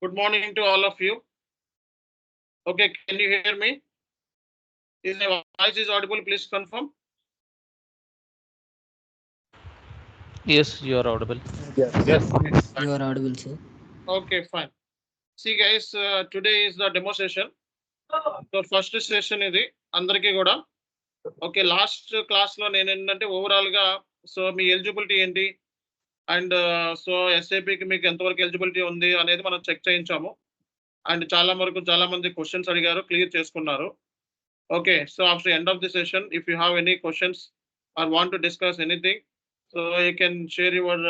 Good morning to all of you. Okay, can you hear me? Is my voice is audible? Please confirm. Yes, you are audible. Yes. You are audible, sir. Okay, fine. See guys, today is the demo session. So first session ఇది అందరికీ కూడా. Okay, last class లో నేను ఏంటంటే overall గా so మీ eligibility ఏంటి and so ఎస్ఏపికి మీకు ఎంతవరకు ఎలిజిబిలిటీ ఉంది అనేది మనం చెక్ చేయించాము. అండ్ చాలా మంది క్వశ్చన్స్ అడిగారు, క్లియర్ చేసుకున్నారు. Okay, so after end of the session if you have any questions or want to discuss anything, so you can share your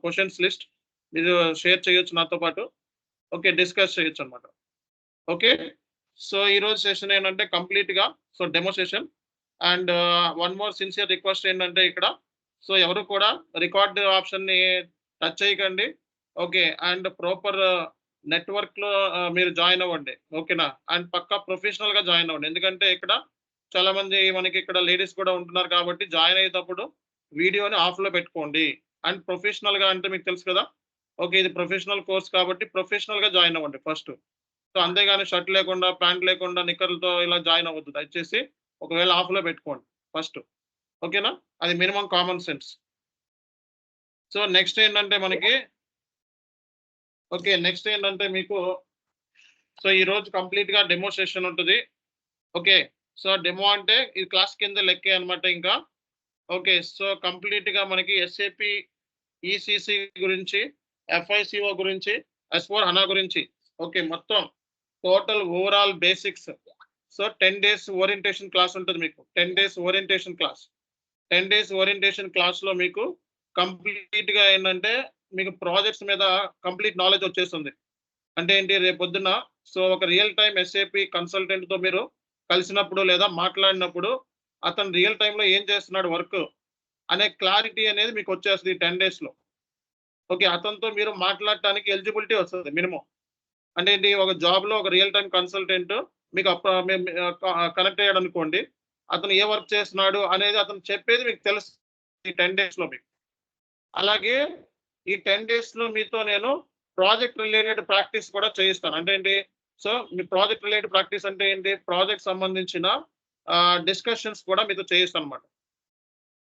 questions list. మీరు షేర్ చేయొచ్చు నాతో పాటు. ఓకే, డిస్కస్ చేయొచ్చు అనమాట. ఓకే, సో ఈరోజు session ఏంటంటే కంప్లీట్గా so demo session. And one more sincere request ఏంటంటే ఇక్కడ సో ఎవరు కూడా రికార్డ్ ఆప్షన్ని టచ్ చేయకండి. ఓకే, అండ్ ప్రాపర్ నెట్వర్క్లో మీరు జాయిన్ అవ్వండి. ఓకేనా, అండ్ పక్కా ప్రొఫెషనల్గా జాయిన్ అవ్వండి. ఎందుకంటే ఇక్కడ చాలా మంది మనకి ఇక్కడ లేడీస్ కూడా ఉంటున్నారు కాబట్టి జాయిన్ అయ్యేటప్పుడు వీడియోని ఆఫ్లో పెట్టుకోండి. అండ్ ప్రొఫెషనల్గా అంటే మీకు తెలుసు కదా, ఓకే ఇది ప్రొఫెషనల్ కోర్స్ కాబట్టి ప్రొఫెషనల్గా జాయిన్ అవ్వండి ఫస్ట్. సో అంతేగాని షర్ట్ లేకుండా ప్యాంట్ లేకుండా నిక్కర్లతో ఇలా జాయిన్ అవ్వద్దు దయచేసి. ఒకవేళ ఆఫ్లో పెట్టుకోండి ఫస్ట్. ఓకేనా, అది minimum common sense. So next ఏంటంటే మనకి ఓకే నెక్స్ట్ ఏంటంటే మీకు సో ఈరోజు కంప్లీట్గా డెమో సెషన్ ఉంటుంది. ఓకే, సో డెమో అంటే ఇది క్లాస్ కింద లెక్కే అనమాట ఇంకా. ఓకే, సో కంప్లీట్గా మనకి ఎస్ఏపి ఈసీసీ గురించి, ఎఫ్ఐసిఓ గురించి, S/4 HANA గురించి, ఓకే మొత్తం total overall basics. So 10 days orientation class ఉంటుంది మీకు. 10 days orientation class. 10 days orientation క్లాస్లో మీకు కంప్లీట్గా ఏంటంటే మీకు ప్రాజెక్ట్స్ మీద కంప్లీట్ నాలెడ్జ్ వచ్చేస్తుంది. అంటే ఏంటి, రేపు పొద్దున్న సో ఒక రియల్ టైం ఎస్ఏపి కన్సల్టెంట్తో మీరు కలిసినప్పుడు లేదా మాట్లాడినప్పుడు అతను రియల్ టైంలో ఏం చేస్తున్నాడు వర్క్ అనే క్లారిటీ అనేది మీకు వచ్చేస్తుంది 10 daysలో. ఓకే, అతనితో మీరు మాట్లాడటానికి ఎలిజిబిలిటీ వస్తుంది మినిమం. అంటే ఏంటి, ఒక జాబ్లో ఒక రియల్ టైం కన్సల్టెంట్ మీకు కనెక్ట్ అయ్యాడు అనుకోండి, అతను ఏ వర్క్ చేస్తున్నాడు అనేది అతను చెప్పేది మీకు తెలుసు ఈ 10 daysలో మీకు. అలాగే ఈ 10 daysలో మీతో నేను ప్రాజెక్ట్ రిలేటెడ్ ప్రాక్టీస్ కూడా చేయిస్తాను. అంటే ఏంటి, సో మీ ప్రాజెక్ట్ రిలేటెడ్ ప్రాక్టీస్ అంటే ఏంటి, ప్రాజెక్ట్ సంబంధించిన డిస్కషన్స్ కూడా మీతో చేయిస్తాను అనమాట.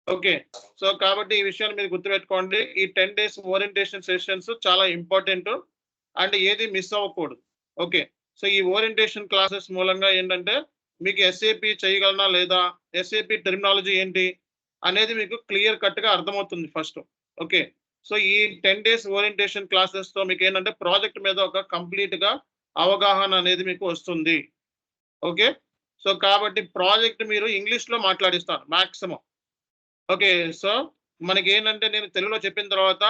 ఓకే, సో కాబట్టి ఈ విషయాన్ని మీరు గుర్తుపెట్టుకోండి. ఈ 10 days ఓరియంటేషన్ సెషన్స్ చాలా ఇంపార్టెంట్ అండ్ ఏది మిస్ అవ్వకూడదు. ఓకే, సో ఈ ఓరియంటేషన్ క్లాసెస్ మూలంగా ఏంటంటే మీకు ఎస్ఏపి చేయగలనా లేదా, ఎస్ఏపి టెర్మినాలజీ ఏంటి అనేది మీకు క్లియర్ కట్గా అర్థమవుతుంది ఫస్ట్. ఓకే, సో ఈ 10 days ఓరియంటేషన్ క్లాసెస్తో మీకు ఏంటంటే ప్రాజెక్ట్ మీద ఒక కంప్లీట్గా అవగాహన అనేది మీకు వస్తుంది. ఓకే, సో కాబట్టి ప్రాజెక్ట్ మీరు ఇంగ్లీష్లో మాట్లాడిస్తాను మ్యాక్సిమం. ఓకే, సో మనకి ఏంటంటే నేను తెలుగులో చెప్పిన తర్వాత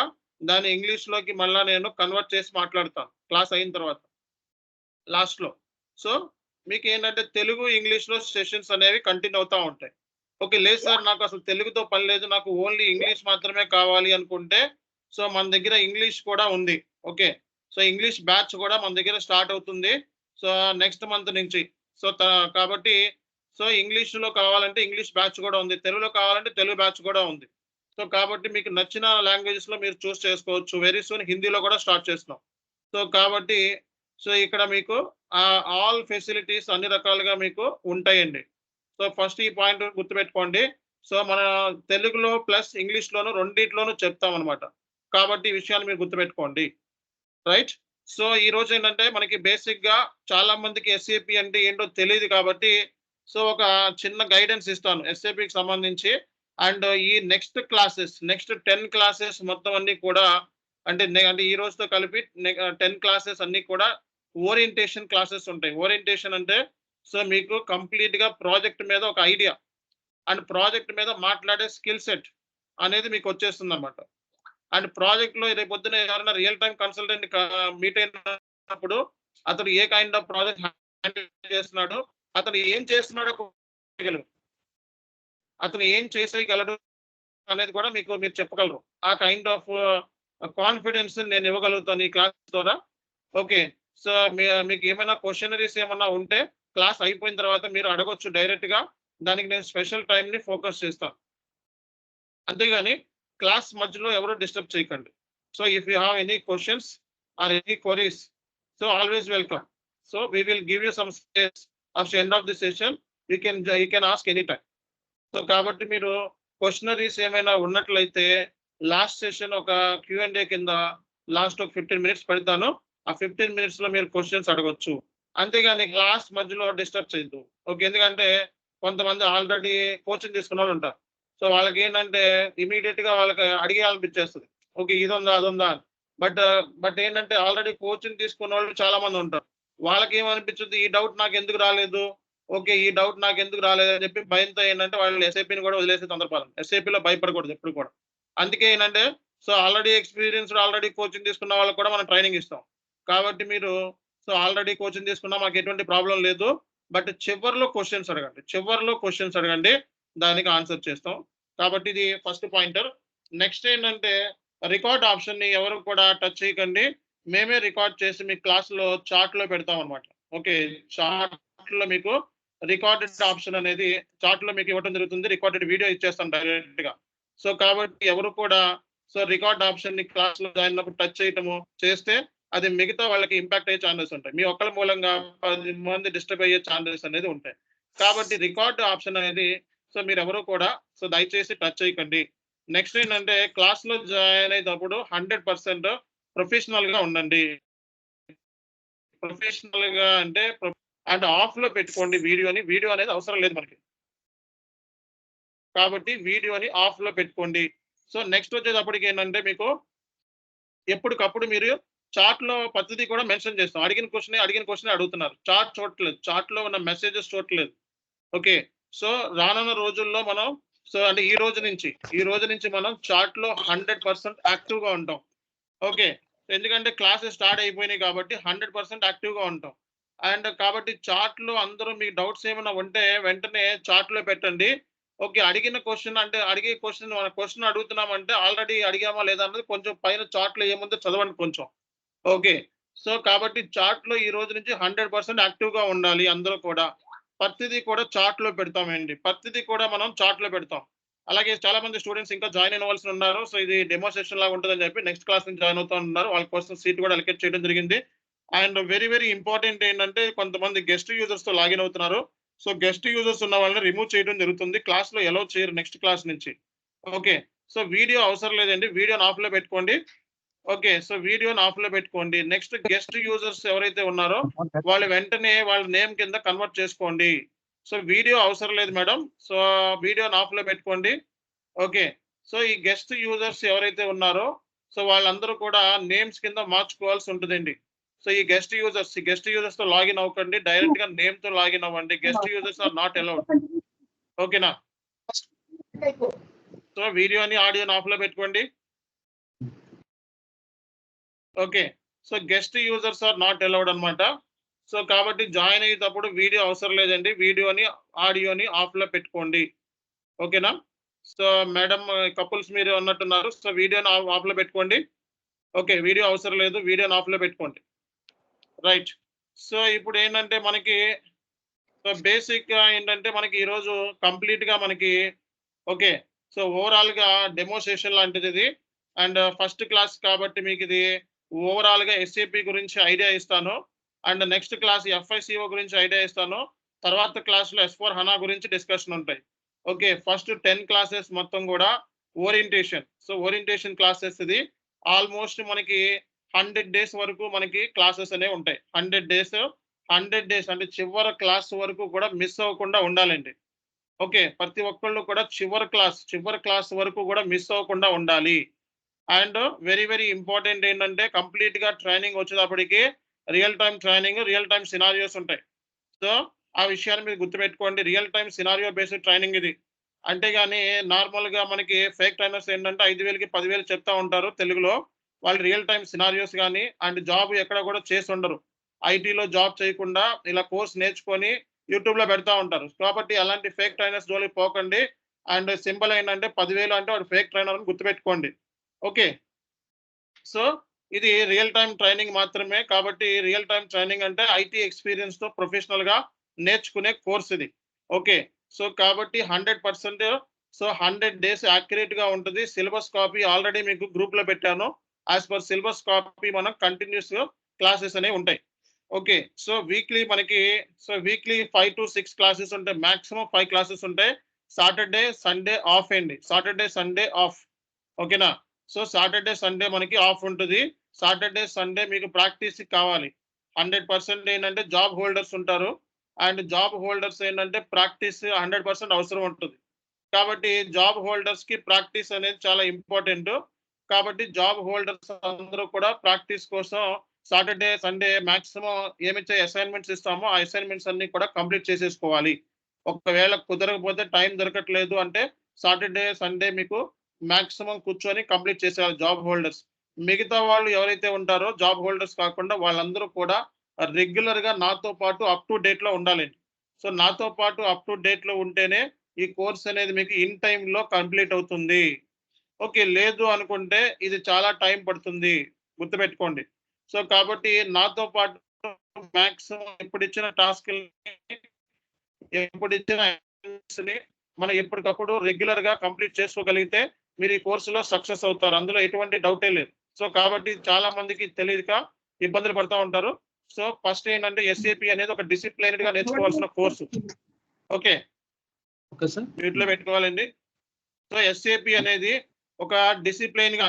దాన్ని ఇంగ్లీష్లోకి మళ్ళీ నేను కన్వర్ట్ చేసి మాట్లాడతాను క్లాస్ అయిన తర్వాత లాస్ట్లో. సో మీకు ఏంటంటే తెలుగు ఇంగ్లీష్లో సెషన్స్ అనేవి కంటిన్యూ అవుతూ ఉంటాయి. ఓకే, లేదు సార్ నాకు అసలు తెలుగుతో పని లేదు, నాకు ఓన్లీ ఇంగ్లీష్ మాత్రమే కావాలి అనుకుంటే సో మన దగ్గర ఇంగ్లీష్ కూడా ఉంది. ఓకే, సో ఇంగ్లీష్ బ్యాచ్ కూడా మన దగ్గర స్టార్ట్ అవుతుంది సో నెక్స్ట్ మంత్ నుంచి. సో కాబట్టి సో ఇంగ్లీష్లో కావాలంటే ఇంగ్లీష్ బ్యాచ్ కూడా ఉంది, తెలుగులో కావాలంటే తెలుగు బ్యాచ్ కూడా ఉంది. సో కాబట్టి మీకు నచ్చిన లాంగ్వేజెస్లో మీరు చూస్ చేసుకోవచ్చు. వెరీ సూన్ హిందీలో కూడా స్టార్ట్ చేస్తున్నాం. సో కాబట్టి సో ఇక్కడ మీకు ఆల్ ఫెసిలిటీస్ అన్ని రకాలుగా మీకు ఉంటాయండి. సో ఫస్ట్ ఈ పాయింట్ గుర్తుపెట్టుకోండి. సో మన తెలుగులో ప్లస్ ఇంగ్లీష్లోను రెండిట్లోనూ చెప్తాం అనమాట. కాబట్టి ఈ విషయాన్ని మీరు గుర్తుపెట్టుకోండి. రైట్, సో ఈ రోజు ఏంటంటే మనకి బేసిక్గా చాలా మందికి ఎస్ఏపి అంటే ఏంటో తెలియదు కాబట్టి సో ఒక చిన్న గైడెన్స్ ఇస్తాను ఎస్ఏపికి సంబంధించి. అండ్ ఈ నెక్స్ట్ 10 క్లాసెస్ మొత్తం అన్ని కూడా అంటే ఈ రోజుతో కలిపి 10 క్లాసెస్ అన్ని కూడా ఓరియంటేషన్ క్లాసెస్ ఉంటాయి. ఓరియంటేషన్ అంటే సో మీకు కంప్లీట్గా ప్రాజెక్ట్ మీద ఒక ఐడియా అండ్ ప్రాజెక్ట్ మీద మాట్లాడే స్కిల్ సెట్ అనేది మీకు వచ్చేస్తుంది అనమాట. అండ్ ప్రాజెక్ట్లో రేపు పొద్దున ఎవరైనా రియల్ టైం కన్సల్టెంట్ మీట్ అయినప్పుడు అతను ఏ కైండ్ ఆఫ్ ప్రాజెక్ట్ హ్యాండిల్ చేస్తున్నాడు, అతను ఏం చేస్తున్నాడో అతను ఏం చేసేయగలడు అనేది కూడా మీరు చెప్పగలరు. ఆ కైండ్ ఆఫ్ కాన్ఫిడెన్స్ నేను ఇవ్వగలుగుతాను ఈ క్లాస్ ద్వారా. ఓకే, సో మీకు ఏమైనా క్వశ్చనరీస్ ఏమన్నా ఉంటే క్లాస్ అయిపోయిన తర్వాత మీరు అడగొచ్చు డైరెక్ట్గా. దానికి నేను స్పెషల్ టైంని ఫోకస్ చేస్తాను. అంతేగాని క్లాస్ మధ్యలో ఎవరు డిస్టర్బ్ చేయకండి. So if you have any questions or any queries, so always welcome. So we will give you some space at the end of the session. You can ask anytime. So కాబట్టి మీరు questionnaires ఏమైనా ఉన్నట్లయితే last session ఒక Q&A కింద last ఒక 15 minutes పెడతాను. ఆ 15 minutes లో మీరు క్వశ్చన్స్ అడగొచ్చు. అంతేగాని క్లాస్ మధ్యలో డిస్టర్బ్ చేయొద్దు. ఓకే, ఎందుకంటే కొంతమంది ఆల్రెడీ కోచింగ్ తీసుకున్న వాళ్ళు ఉంటారు. సో వాళ్ళకి ఏంటంటే ఇమీడియట్ గా వాళ్ళకి అడిగేయాలనిపించేస్తుంది. ఓకే, ఇది ఉందా అది ఉందా. బట్ ఏంటంటే ఆల్రెడీ కోచింగ్ తీసుకున్న వాళ్ళు చాలా మంది ఉంటారు. వాళ్ళకి ఏమనిపించుద్ది, ఈ డౌట్ నాకు ఎందుకు రాలేదు, ఓకే ఈ డౌట్ నాకు ఎందుకు రాలేదు అని చెప్పి భయంతో ఏంటంటే వాళ్ళు ఎస్ఐపిని కూడా వదిలేసే సందర్భాలు. ఎస్ఐపిలో భయపడకూడదు ఎప్పుడు కూడా. అందుకే ఏంటంటే so already experienced already coaching తీసుకున్న వాళ్ళకి కూడా మనం ట్రైనింగ్ ఇస్తాం. కాబట్టి మీరు సో ఆల్రెడీ కోచింగ్ తీసుకున్నా మాకు ఎటువంటి ప్రాబ్లం లేదు. బట్ చివరిలో క్వశ్చన్స్ అడగండి, దానికి ఆన్సర్ చేస్తాం. కాబట్టి ఇది ఫస్ట్ పాయింటర్. నెక్స్ట్ ఏంటంటే రికార్డ్ ఆప్షన్ ని ఎవరు కూడా టచ్ చేయకండి. మేమే రికార్డ్ చేసి మీ క్లాస్ లో చార్ట్ లో పెడతాం అనమాట. ఓకే, చార్ట్ లో మీకు రికార్డెడ్ ఆప్షన్ అనేది చార్ట్ లో మీకు ఇవ్వడం జరుగుతుంది. రికార్డెడ్ వీడియో ఇచ్చేస్తాం డైరెక్ట్ గా. సో కాబట్టి ఎవరు కూడా సో రికార్డ్ ఆప్షన్ ని క్లాస్ లో జాయిన్ అయినప్పుడు టచ్ చేయటము చేస్తే అది మిగతా వాళ్ళకి ఇంపాక్ట్ అయ్యే ఛాన్సెస్ ఉంటాయి. మీ ఒక్కరి మూలంగా 10 మంది డిస్టర్బ్ అయ్యే ఛాన్సెస్ అనేది ఉంటాయి. కాబట్టి రికార్డ్ ఆప్షన్ అనేది సో మీరు ఎవరు కూడా సో దయచేసి టచ్ చేయకండి. నెక్స్ట్ ఏంటంటే క్లాస్ లో జాయిన్ అయినప్పుడు 100% ప్రొఫెషనల్ గా ఉండండి. ప్రొఫెషనల్ గా అంటే అండ్ ఆఫ్ లో పెట్టుకోండి వీడియోని. వీడియో అనేది అవసరం లేదు మనకి, కాబట్టి వీడియోని ఆఫ్ లో పెట్టుకోండి. సో నెక్స్ట్ వచ్చేటప్పటికి ఏంటంటే మీకు ఎప్పటికప్పుడు మీరు చార్ట్ లో పద్ధతి కూడా మెన్షన్ చేస్తాం. అడిగిన క్వశ్చన్ అడుగుతున్నారు, చార్ట్ చూడట్లేదు, చార్ట్ లో ఉన్న మెసేజెస్ చూడట్లేదు. ఓకే, సో రానున్న రోజుల్లో మనం సో అంటే ఈ రోజు నుంచి మనం చార్ట్ లో 100% యాక్టివ్ గా ఉంటాం. ఓకే, ఎందుకంటే క్లాసెస్ స్టార్ట్ అయిపోయినాయి కాబట్టి 100% యాక్టివ్ గా ఉంటాం. అండ్ కాబట్టి చార్ట్ లో అందరూ మీకు డౌట్స్ ఏమైనా ఉంటే వెంటనే చార్ట్ లో పెట్టండి. ఓకే, అడిగే క్వశ్చన్ మన క్వశ్చన్ అడుగుతున్నామంటే ఆల్రెడీ అడిగామా లేదా అన్నది కొంచెం పైన చార్ట్ లో ఏముందో చదవండి కొంచెం. ఓకే, సో కాబట్టి చార్ట్ లో ఈ రోజు నుంచి 100% యాక్టివ్ గా ఉండాలి అందరూ కూడా. ప్రతిదీ కూడా చార్ట్ లో పెడతామండి, ప్రతిదీ కూడా మనం చార్ట్ లో పెడతాం. అలాగే చాలా మంది స్టూడెంట్స్ ఇంకా జాయిన్ అయినవలసి ఉన్నారు. సో ఇది డెమో సెషన్ లాగా ఉంటుందని చెప్పి నెక్స్ట్ క్లాస్ నుంచి జాయిన్ అవుతూ ఉన్నారు. వాళ్ళ కోసం సీట్ కూడా అలొకేట్ చేయడం జరిగింది. అండ్ వెరీ ఇంపార్టెంట్ ఏంటంటే కొంతమంది గెస్ట్ యూజర్స్ తో లాగిన్ అవుతున్నారు. సో గెస్ట్ యూజర్స్ ఉన్న వాళ్ళని రిమూవ్ చేయడం జరుగుతుంది. క్లాస్ లో ఎలౌ చేయరు నెక్స్ట్ క్లాస్ నుంచి. ఓకే, సో వీడియో అవసరం లేదండి, వీడియోని ఆఫ్ లో పెట్టుకోండి. ఓకే, సో వీడియోని ఆఫ్ లో పెట్టుకోండి. నెక్స్ట్ గెస్ట్ యూజర్స్ ఎవరైతే ఉన్నారో వాళ్ళు వెంటనే వాళ్ళ నేమ్ కింద కన్వర్ట్ చేసుకోండి. సో వీడియో అవసరం లేదు మేడం, సో వీడియోని ఆఫ్ లో పెట్టుకోండి. ఓకే, సో ఈ గెస్ట్ యూజర్స్ ఎవరైతే ఉన్నారో సో వాళ్ళందరూ కూడా నేమ్స్ కింద మార్చుకోవాల్సి ఉంటుందండి. సో ఈ గెస్ట్ యూజర్స్ తో లాగిన్ అవ్వకండి, డైరెక్ట్ గా నేమ్ తో లాగిన్ అవ్వండి. Guest users are not allowed. ఓకేనా, సో వీడియోని ఆడియోని ఆఫ్ లో పెట్టుకోండి. Okay, so guest users are not allowed అనమాట. సో కాబట్టి జాయిన్ అయ్యేటప్పుడు వీడియో అవసరం లేదండి, వీడియోని ఆడియోని ఆఫ్ లో పెట్టుకోండి. ఓకేనా, సో మేడం కపుల్స్ మీరు అన్నట్టున్నారు, సో వీడియోని ఆఫ్ లో పెట్టుకోండి. ఓకే, వీడియో అవసరం లేదు, వీడియోని ఆఫ్ లో పెట్టుకోండి. రైట్, సో ఇప్పుడు ఏంటంటే మనకి సో బేసిక్ గా ఏంటంటే మనకి ఈరోజు కంప్లీట్ గా మనకి ఓకే సో ఓవరాల్ గా డెమో సెషన్ లాంటిది ఇది. అండ్ ఫస్ట్ క్లాస్ కాబట్టి మీకు ఇది ఓవరాల్ గా ఎస్ఏపి గురించి ఐడియా ఇస్తాను. అండ్ నెక్స్ట్ క్లాస్ FICO గురించి ఐడియా ఇస్తాను. తర్వాత క్లాస్ లో S4 HANA గురించి డిస్కషన్ ఉంటాయి. ఓకే, ఫస్ట్ 10 క్లాసెస్ మొత్తం కూడా ఓరియంటేషన్. సో ఓరియంటేషన్ క్లాసెస్ ఇది ఆల్మోస్ట్ మనకి 100 days వరకు మనకి క్లాసెస్ అనేవి ఉంటాయి. 100 days అంటే చివరి క్లాస్ వరకు కూడా మిస్ అవ్వకుండా ఉండాలండి. ఓకే, ప్రతి ఒక్కళ్ళు కూడా చివరి క్లాస్ వరకు కూడా మిస్ అవ్వకుండా ఉండాలి. అండ్ వెరీ ఇంపార్టెంట్ ఏంటంటే కంప్లీట్ గా ట్రైనింగ్ వచ్చేటప్పటికి రియల్ టైం సినారియోస్ ఉంటాయి. సో ఆ విషయాన్ని మీరు గుర్తుపెట్టుకోండి. Real time scenario based training ఇది. అంతేగాని నార్మల్ గా మనకి ఫేక్ ట్రైనర్స్ ఏంటంటే 5,000కి 10,000 చెప్తా ఉంటారు తెలుగులో. వాళ్ళు రియల్ టైం సినారియోస్ కానీ అండ్ జాబ్ ఎక్కడ కూడా చేసి ఉండరు. ఐటీలో జాబ్ చేయకుండా ఇలా కోర్స్ నేర్చుకొని యూట్యూబ్ లో పెడతా ఉంటారు. కాబట్టి అలాంటి ఫేక్ ట్రైనర్స్ జోలికి పోకండి. అండ్ సింపుల్ ఏంటంటే 10,000 అంటే వాడు ఫేక్ ట్రైనర్ అని గుర్తుపెట్టుకోండి. ఓకే, సో ఇది రియల్ టైం ట్రైనింగ్ మాత్రమే. కాబట్టి రియల్ టైం ట్రైనింగ్ అంటే ఐటీ ఎక్స్పీరియన్స్ తో ప్రొఫెషనల్ గా నేర్చుకునే కోర్స్ ఇది. ఓకే, సో కాబట్టి 100% సో 100 days యాక్యురేట్ గా ఉంటుంది. సిలబస్ కాపీ ఆల్రెడీ మీకు గ్రూప్ లో పెట్టాను, యాజ్ పర్ సిలబస్ కాపీ మనం కంటిన్యూస్ క్లాసెస్ అనేవి ఉంటాయి. Okay. So weekly 5 to 6 classes ఉంటాయి. మాక్సిమం 5 క్లాసెస్ ఉంటాయి. సాటర్డే సండే ఆఫ్ అండి. Saturday Sunday off. ఓకేనా. సో సాటర్డే సండే మనకి ఆఫ్ ఉంటుంది. సాటర్డే సండే మీకు ప్రాక్టీస్ కావాలి. 100% ఏంటంటే జాబ్ హోల్డర్స్ ఉంటారు. అండ్ జాబ్ హోల్డర్స్ ఏంటంటే ప్రాక్టీస్ 100% అవసరం ఉంటుంది. కాబట్టి జాబ్ హోల్డర్స్ కి ప్రాక్టీస్ అనేది చాలా ఇంపార్టెంట్. కాబట్టి జాబ్ హోల్డర్స్ అందరూ కూడా ప్రాక్టీస్ కోసం సాటర్డే సండే మాక్సిమం ఏమైతే అసైన్మెంట్స్ ఇస్తామో ఆ అసైన్మెంట్స్ అన్ని కూడా కంప్లీట్ చేసేసుకోవాలి. ఒకవేళ కుదరకపోతే టైం దొరకట్లేదు అంటే సాటర్డే సండే మీకు మాక్సిమం కూర్చొని కంప్లీట్ చేసేయాలి జాబ్ హోల్డర్స్. మిగతా వాళ్ళు ఎవరైతే ఉంటారో జాబ్ హోల్డర్స్ కాకుండా వాళ్ళందరూ కూడా రెగ్యులర్ గా నాతో పాటు అప్ టు డేట్ లో ఉండాలండి. సో నాతో పాటు అప్ టు డేట్ లో ఉంటేనే ఈ కోర్స్ అనేది మీకు ఇన్ టైమ్ లో కంప్లీట్ అవుతుంది. ఓకే. లేదు అనుకుంటే ఇది చాలా టైం పడుతుంది. గుర్తుపెట్టుకోండి. సో కాబట్టి నాతో పాటు మాక్సిమం ఎప్పుడిచ్చిన టాస్క్‌లని, ఎప్పుడిచ్చిన అసైన్‌మెంట్స్‌ని మనం ఎప్పటికప్పుడు రెగ్యులర్‌గా కంప్లీట్ చేసుకోగలిగితే మీరు ఈ కోర్సులో సక్సెస్ అవుతారు. అందులో ఎటువంటి డౌటే లేదు. సో కాబట్టి చాలా మందికి తెలియక ఇబ్బందులు పడతా ఉంటారు. సో ఫస్ట్ ఏంటంటే ఎస్ఏపీ అనేది ఒక డిసిప్లైన్డ్‌గా నేర్చుకోవాల్సిన కోర్సు. ఓకే. Okay sir. మ్యూట్‌లో పెట్టుకోవాలండి. సో ఎస్ఏపీ అనేది ఒక డిసిప్లైన్‌గా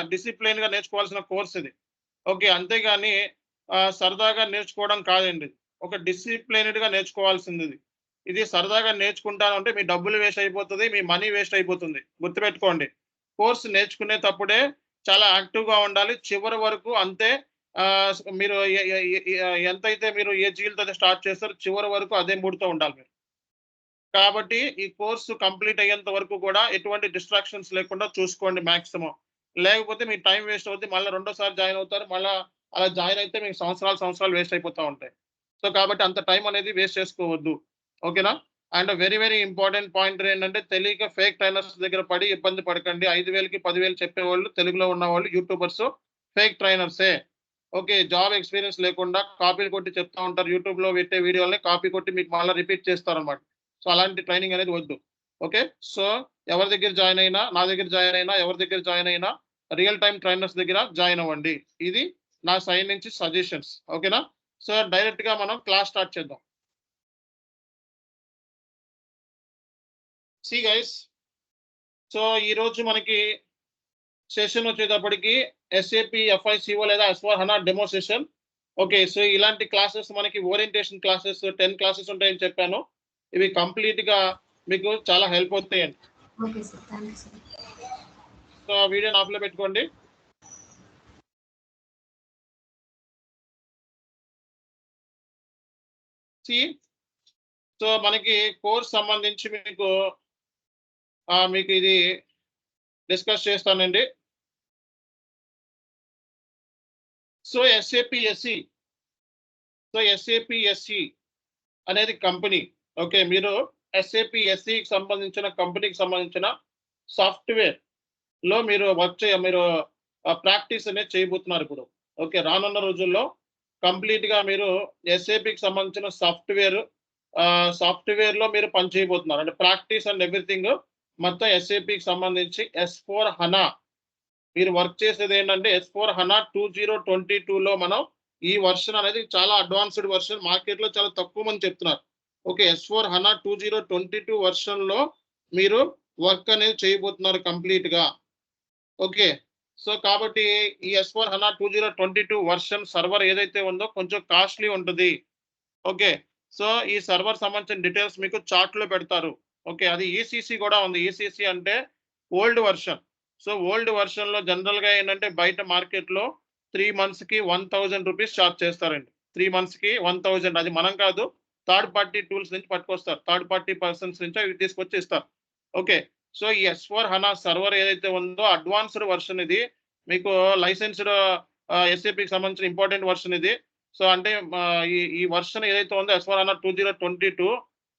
నేర్చుకోవాల్సిన కోర్స్ ఇది. ఓకే. అంతేగాని సరదాగా నేర్చుకోవడం కాదండి. ఒక డిసిప్లైన్డ్‌గా నేర్చుకోవాల్సింది ఇది. ఇది సరదాగా నేర్చుకుంటాను అంటే మీ డబ్బులు వేస్ట్ అయిపోతది. మీ మనీ వేస్ట్ అయిపోతుంది. గుర్తుపెట్టుకోండి. కోర్స్ నేర్చుకునేటప్పుడే చాలా యాక్టివ్‌గా ఉండాలి. చివరి వరకు అంతే. మీరు ఎంతైతే మీరు ఏ జీలతో స్టార్ట్ చేస్తారో చివరి వరకు అదే మూడ్‌తో ఉండాలి మీరు. కాబట్టి ఈ కోర్సు కంప్లీట్ అయ్యేంత వరకు కూడా ఎటువంటి డిస్ట్రాక్షన్స్ లేకుండా చూసుకోండి మాక్సిమం. లేకపోతే మీ టైం వేస్ట్ అవుద్ది. మళ్ళా రెండోసారి జాయిన్ అవుతారు. మళ్ళా అలా జాయిన్ అయితే మీకు సంవత్సరాలు వేస్ట్ అయిపోతా ఉంటాయి. సో కాబట్టి అంత టైం అనేది వేస్ట్ చేసుకోవద్దు. ఓకేనా? And very very important pointer ఏంటంటే తెలియక ఫేక్ ట్రైనర్స్ దగ్గర పడి ఇబ్బంది పడకండి. 5,000కి 10,000 చెప్పేవాళ్ళు తెలుగులో ఉన్నవాళ్ళు యూట్యూబర్స్ ఫేక్ ట్రైనర్సే. ఓకే. జాబ్ ఎక్స్‌పీరియన్స్ లేకుండా కాపీలు కొట్టి చెప్తా ఉంటారు. యూట్యూబ్‌లో పెట్టే వీడియోలని కాపీ కొట్టి మీకు మళ్ళా రిపీట్ చేస్తారన్నమాట. సో అలాంటి ట్రైనింగ్ అనేది వద్దు. ఓకే. సో ఎవరి దగ్గర జాయిన్ అయినా, నా దగ్గర జాయిన్ అయినా, ఎవరి దగ్గర జాయిన్ అయినా రియల్ టైమ్ ట్రైనర్స్ దగ్గర జాయిన్ అవ్వండి. ఇది నా సైడ్ నుంచి సజెషన్స్. ఓకేనా? సో డైరెక్ట్‌గా మనం క్లాస్ స్టార్ట్ చేద్దాం. See guys. సో ఈరోజు మనకి సెషన్ వచ్చేటప్పటికి ఎస్ఏపీ ఎఫ్ఐసిఓ లేదా ఎస్/4HANA డెమో సెషన్. ఓకే. సో ఇలాంటి క్లాసెస్ మనకి ఓరియంటేషన్ క్లాసెస్ 10 క్లాసెస్ ఉంటాయని చెప్పాను. ఇవి కంప్లీట్‌గా మీకు చాలా హెల్ప్ అవుతాయండి. Okay sir. Thank you sir. So ఆ వీడియోని ఆఫ్‌లో పెట్టుకోండి. సీ సో మనకి కోర్స్ సంబంధించి మీకు ఇది డిస్కస్ చేస్తానండి. సో ఎస్ఏపీ ఎస్ఈ అనేది కంపెనీ. ఓకే. మీరు ఎస్ఏపీ ఎస్ఈకి సంబంధించిన కంపెనీకి సంబంధించిన సాఫ్ట్‌వేర్‌లో మీరు మీరు ప్రాక్టీస్ అనేది చేయబోతున్నారు ఇప్పుడు. ఓకే. రానున్న రోజుల్లో కంప్లీట్‌గా మీరు ఎస్ఏపీకి సంబంధించిన సాఫ్ట్‌వేర్‌లో మీరు పని చేయబోతున్నారు. అంటే ప్రాక్టీస్ అండ్ ఎవ్రీథింగ్ మొత్తం ఎస్ఏపీకి సంబంధించి ఎస్/4HANA మీరు వర్క్ చేసేది ఏంటంటే ఎస్/4HANA 2022లో మనం ఈ వర్షన్ అనేది చాలా అడ్వాన్స్డ్ వర్షన్. మార్కెట్‌లో చాలా తక్కువ మంది చెప్తున్నారు. ఓకే. ఎస్/4HANA 2022 వర్షన్‌లో మీరు వర్క్ అనేది చేయబోతున్నారు కంప్లీట్‌గా. ఓకే. సో కాబట్టి ఈ ఎస్/4HANA 2022 వర్షన్ సర్వర్ ఏదైతే ఉందో కొంచెం కాస్ట్‌లీ ఉంటది. ఓకే. సో ఈ సర్వర్ సంబంధించిన డీటెయిల్స్ మీకు చార్ట్‌లో పెడతారు. ఓకే. అది ఈసీసీ కూడా ఉంది. ఈసీసీ అంటే ఓల్డ్ వర్షన్. సో ఓల్డ్ వర్షన్‌లో జనరల్‌గా ఏంటంటే బయట మార్కెట్‌లో 3 మంత్స్‌కి ₹1,000 చార్జ్ చేస్తారండి. 3 మంత్స్‌కి 1,000 అది మనం కాదు. థర్డ్ పార్టీ టూల్స్ నుంచి పట్టుకొస్తారు. థర్డ్ పార్టీ పర్సన్స్ నుంచి అవి తీసుకొచ్చి ఇస్తారు. ఓకే. సో ఈ ఎస్/4HANA సర్వర్ ఏదైతే ఉందో అడ్వాన్స్డ్ వర్షన్ ఇది. మీకు లైసెన్స్డ్ ఎస్ఏపీకి సంబంధించిన ఇంపార్టెంట్ వర్షన్ ఇది. సో అంటే ఈ వర్షన్ ఏదైతే ఉందో ఎస్/4HANA 2022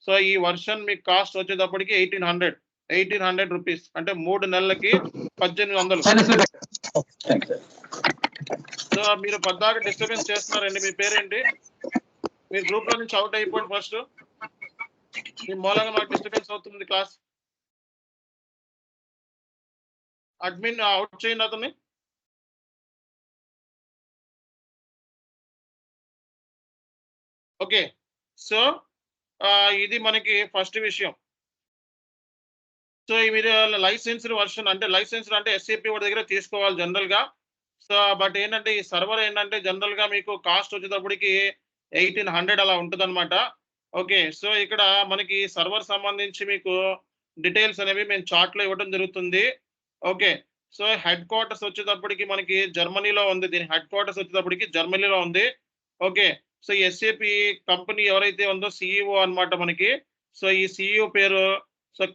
సో ఈ వర్షన్ మీకు కాస్ట్ వచ్చేటప్పటికి ₹1,800 అంటే 3 నెలలకి 1,800. సో మీరు పద్దాక డిస్టర్బెన్స్ చేస్తున్నారండి. మీ పేరేంటి? మీరు గ్రూప్‌లో నుంచి అవుట్ అయిపోండి ఫస్ట్. మీ మూలంగా మాకు డిస్టర్బెన్స్ అవుతుంది క్లాస్. అడ్మిన్ అవుట్ చేయండి అతన్ని. ఓకే. సో ఇది మనకి ఫస్ట్ విషయం. సో మీరు లైసెన్స్డ్ వర్షన్ అంటే లైసెన్స్డ్ అంటే ఎస్ఏపీ వాడి దగ్గర తీసుకోవాలి జనరల్‌గా. సో బట్ ఏంటంటే ఈ సర్వర్ ఏంటంటే జనరల్‌గా మీకు కాస్ట్ వచ్చేటప్పటికి 1800 అలా ఉంటదనమాట. ఓకే. సో ఇక్కడ మనకి సర్వర్ సంబంధించి మీకు డీటెయిల్స్ అనేవి మేము చార్ట్‌లో ఇవ్వడం జరుగుతుంది. ఓకే. సో హెడ్ క్వార్టర్స్ వచ్చేటప్పటికి మనకి జర్మనీలో ఉంది. దీని హెడ్ క్వార్టర్స్ వచ్చేటప్పటికి జర్మనీలో ఉంది. ఓకే. సో ఎస్ఏపీ కంపెనీ ఎవరైతే ఉందో సీఈఓ అన్నమాట మనకి. సో ఈ సీఈఓ పేరు